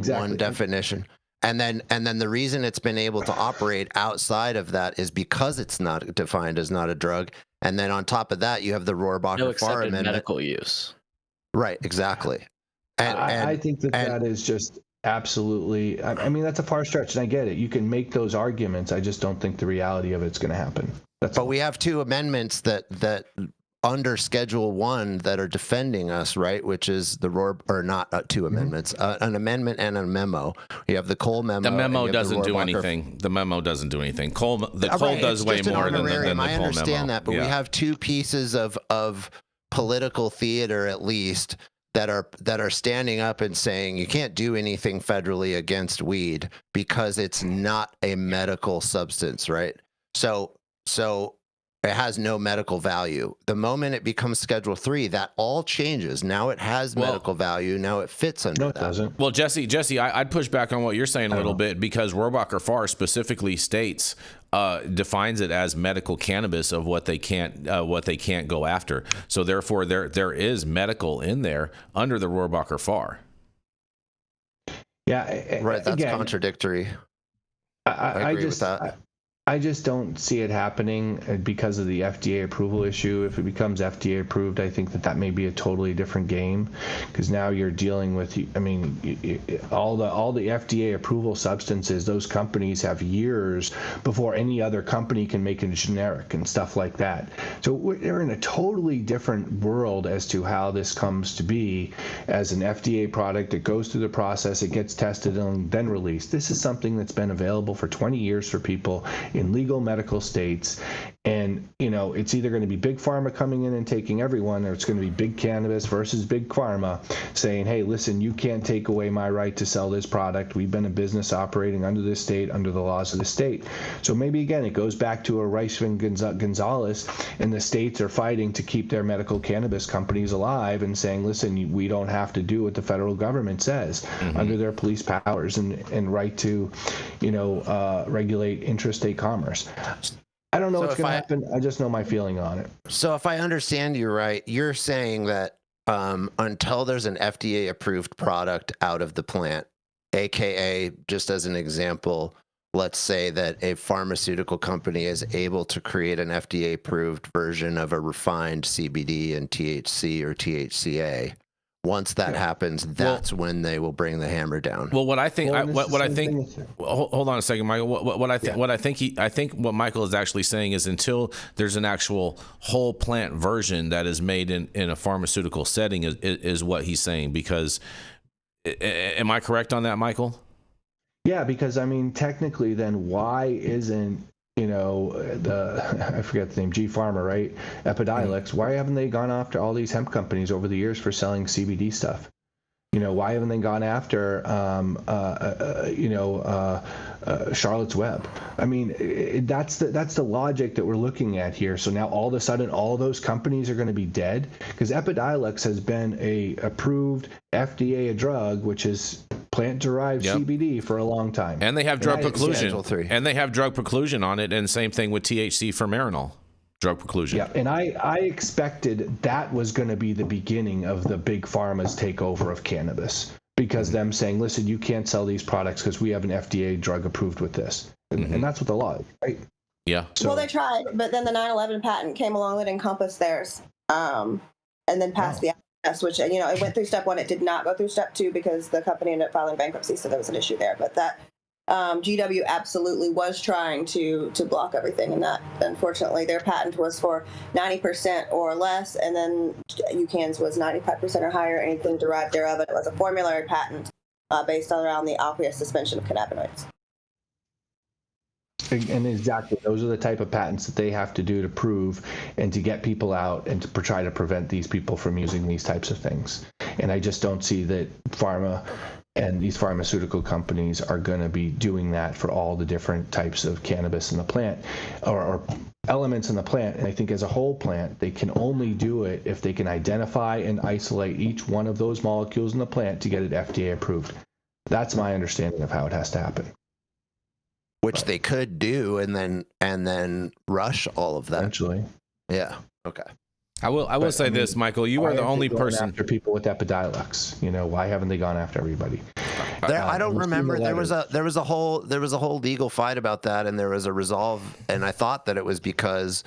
one definition. And then the reason it's been able to operate outside of that is because it's not defined as not a drug. And then on top of that, you have the Rohrabacher-Farr Amendment. Medical use. Right, exactly. And I think that is just absolutely, I mean, that's a far stretch, and I get it. You can make those arguments. I just don't think the reality of it's going to happen. But we have two amendments that under Schedule I that are defending us, right? Which is two amendments, an amendment and a memo. You have the Cole memo. The memo doesn't do anything. The memo doesn't do anything. Cole does way more than the Cole memo. I understand that, but we have two pieces of political theater, at least, that are standing up and saying you can't do anything federally against weed because it's not a medical substance, right? So it has no medical value. The moment it becomes Schedule III, that all changes. Now it has medical value. Now it fits under that. No, it doesn't. Well, Jesse, I'd push back on what you're saying a little bit, because Rohrabacher-Farr specifically states, defines it as medical cannabis of what they can't go after. So therefore, there is medical in there under the Rohrabacher-Farr. Yeah, Right, that's again, contradictory. I agree just, with that. I just don't see it happening because of the FDA approval issue. If it becomes FDA approved, I think that may be a totally different game, because now you're dealing with, I mean, all the FDA approval substances, those companies have years before any other company can make a generic and stuff like that. So we're in a totally different world as to how this comes to be as an FDA product. It goes through the process, it gets tested and then released. This is something that's been available for 20 years for people in legal medical states, and it's either going to be big pharma coming in and taking everyone, or it's going to be big cannabis versus big pharma saying, hey, listen, you can't take away my right to sell this product. We've been a business operating under this state, under the laws of the state. So maybe again it goes back to a Rice and Gonzalez, and the states are fighting to keep their medical cannabis companies alive and saying, listen, we don't have to do what the federal government says under their police powers and right to regulate interstate commerce. I don't know what's going to happen. I just know my feeling on it. So if I understand you right, you're saying that until there's an FDA approved product out of the plant, aka, just as an example, let's say that a pharmaceutical company is able to create an FDA approved version of a refined CBD and THC or THCA. Once that happens, that's when they will bring the hammer down. Well, what I think, hold on a second, Michael. I think what Michael is actually saying is until there's an actual whole plant version that is made in a pharmaceutical setting is what he's saying. Because, am I correct on that, Michael? Yeah, because I mean, technically, then why isn't I forget the name, G Pharma, right? Epidiolex. Why haven't they gone after all these hemp companies over the years for selling CBD stuff? Why haven't they gone after, Charlotte's Web? I mean, that's the logic that we're looking at here. So now all of a sudden, all those companies are going to be dead because Epidiolex has been a approved FDA drug, which is plant-derived CBD for a long time, and they have drug preclusion. And they have drug preclusion on it, and same thing with THC for Marinol. Drug preclusion. Yeah, and I expected that was going to be the beginning of the big pharma's takeover of cannabis, because them saying, listen, you can't sell these products because we have an FDA drug approved with this. And that's what the law is, right? Yeah. So, well, they tried, but then the 9/11 patent came along that encompassed theirs, and then passed the test, which, it went through step 1. It did not go through step 2 because the company ended up filing bankruptcy, so there was an issue there. But that GW absolutely was trying to block everything, and that, unfortunately, their patent was for 90% or less, and then UCAN's was 95% or higher, anything derived thereof. It was a formulary patent based around the aqueous suspension of cannabinoids. And exactly, those are the type of patents that they have to do to prove and to get people out and to try to prevent these people from using these types of things. And I just don't see that pharma and these pharmaceutical companies are going to be doing that for all the different types of cannabis in the plant or elements in the plant. And I think as a whole plant, they can only do it if they can identify and isolate each one of those molecules in the plant to get it FDA approved. That's my understanding of how it has to happen. Which they could do and then rush all of that. Eventually. Yeah. Okay. I will say this, Michael. You are the only person after people with Epidiolex. Why haven't they gone after everybody? I don't remember. There was a whole legal fight about that, and there was a resolve. And I thought that it was because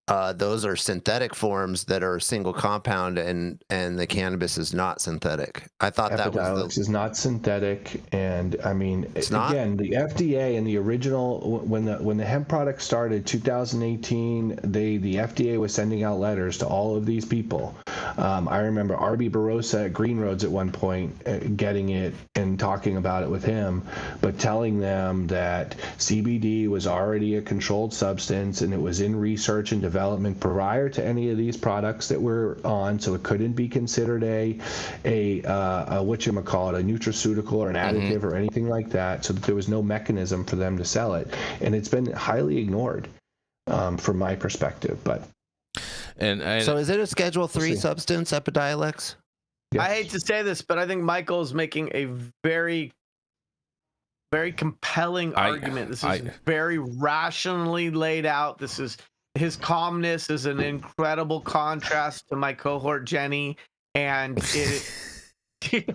those are synthetic forms that are single compound, and the cannabis is not synthetic. I thought Epidiolex is not synthetic, and I mean, again, the FDA and the original when the hemp product started, 2018, the FDA was sending out letters to all of these people. I remember Arby Barossa at Green Roads at one point getting it and talking about it with him, but telling them that CBD was already a controlled substance and it was in research and development prior to any of these products that we're on, so it couldn't be considered a nutraceutical or an additive or anything like that, so that there was no mechanism for them to sell it, and it's been highly ignored from my perspective. But so is it a Schedule 3 substance, Epidiolex? Yes. I hate to say this, but I think Michael's making a very, very compelling argument. This is very rationally laid out. His calmness is an incredible contrast to my cohort Jenny, and When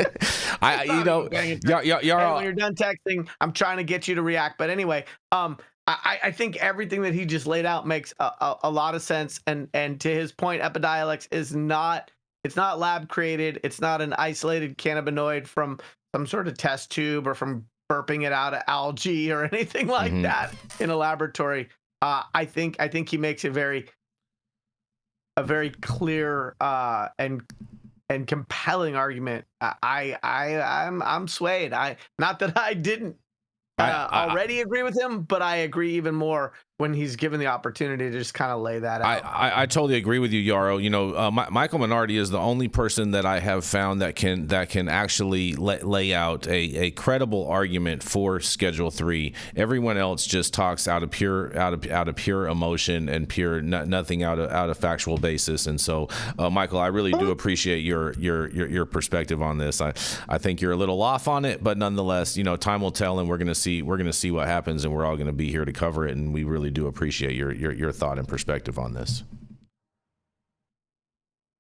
you're done texting, I'm trying to get you to react. But anyway, I think everything that he just laid out makes a lot of sense. And to his point, Epidiolex is not lab created. It's not an isolated cannabinoid from some sort of test tube or from burping it out of algae or anything like that in a laboratory. I think he makes a very clear and compelling argument. I'm swayed. Not that I didn't already agree with him, but I agree even more when he's given the opportunity to just kind of lay that out. I totally agree with you, Yarrow. You know, Michael Minardi is the only person that I have found that can actually lay out a credible argument for Schedule 3. Everyone else just talks out of pure emotion and pure nothing out of factual basis. And so, Michael, I really do appreciate your perspective on this. I think you're a little off on it, but nonetheless, you know, time will tell, and we're gonna see what happens, and we're all gonna be here to cover it. And we really do appreciate your thought and perspective on this.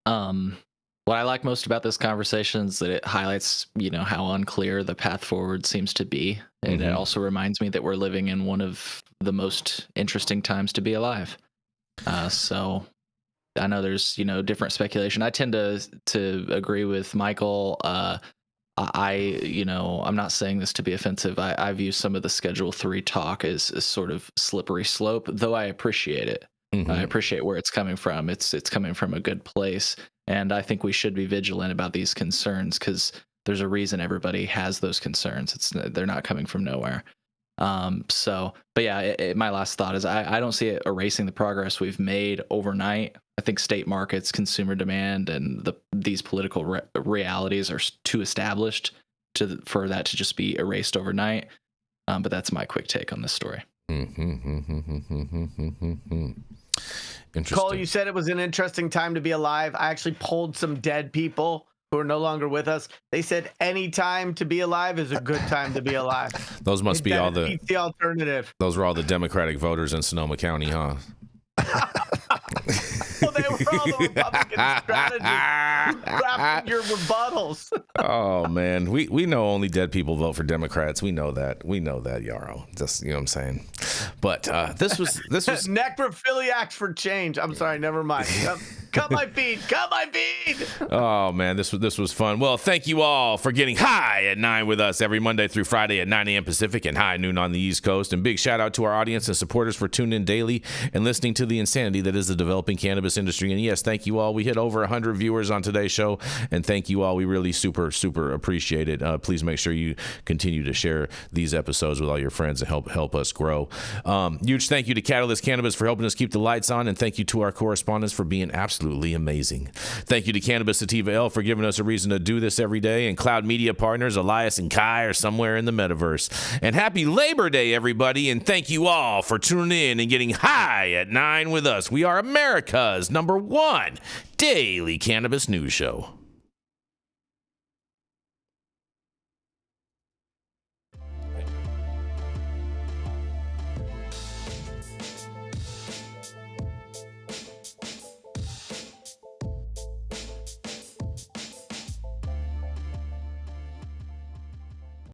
What I like most about this conversation is that it highlights, you know, how unclear the path forward seems to be. And it also reminds me that we're living in one of the most interesting times to be alive. So I know there's, you know, different speculation. I tend to agree with Michael. I'm not saying this to be offensive. I view some of the Schedule 3 talk as sort of slippery slope, though I appreciate it. I appreciate where it's coming from. It's coming from a good place. And I think we should be vigilant about these concerns because there's a reason everybody has those concerns. They're not coming from nowhere. But yeah, my last thought is I don't see it erasing the progress we've made overnight. I think state markets, consumer demand, and these political realities are too established for that to just be erased overnight. But that's my quick take on this story. Cole, you said it was an interesting time to be alive. I actually polled some dead people who are no longer with us. They said any time to be alive is a good time to be alive. Those must be all the alternative. Those were all the Democratic voters in Sonoma County, huh? Well, they were all the Republican strategists crafting your rebuttals. Oh man, we know only dead people vote for Democrats. We know that, Yarrow. Just, you know what I'm saying. But this was necrophiliacs for change. I'm sorry, never mind. Cut my feed. Oh man, this was fun. Well, thank you all for getting high at 9 with us every Monday through Friday at 9 a.m. Pacific and high noon on the East Coast. And big shout out to our audience and supporters for tuning in daily and listening to the insanity that is the developing cannabis industry. And yes, thank you all. We hit over 100 viewers on today's show, and thank you all. We really super appreciate it. Please make sure you continue to share these episodes with all your friends and help us grow. Huge thank you to Catalyst Cannabis for helping us keep the lights on, and thank you to our correspondents for being absolutely amazing. Thank you to Cannabis Sativa L for giving us a reason to do this every day, and Cloud Media partners Elias and Kai are somewhere in the metaverse. And happy Labor Day, everybody, and thank you all for tuning in and getting high at 9 with us. We are America's #1 daily cannabis news show.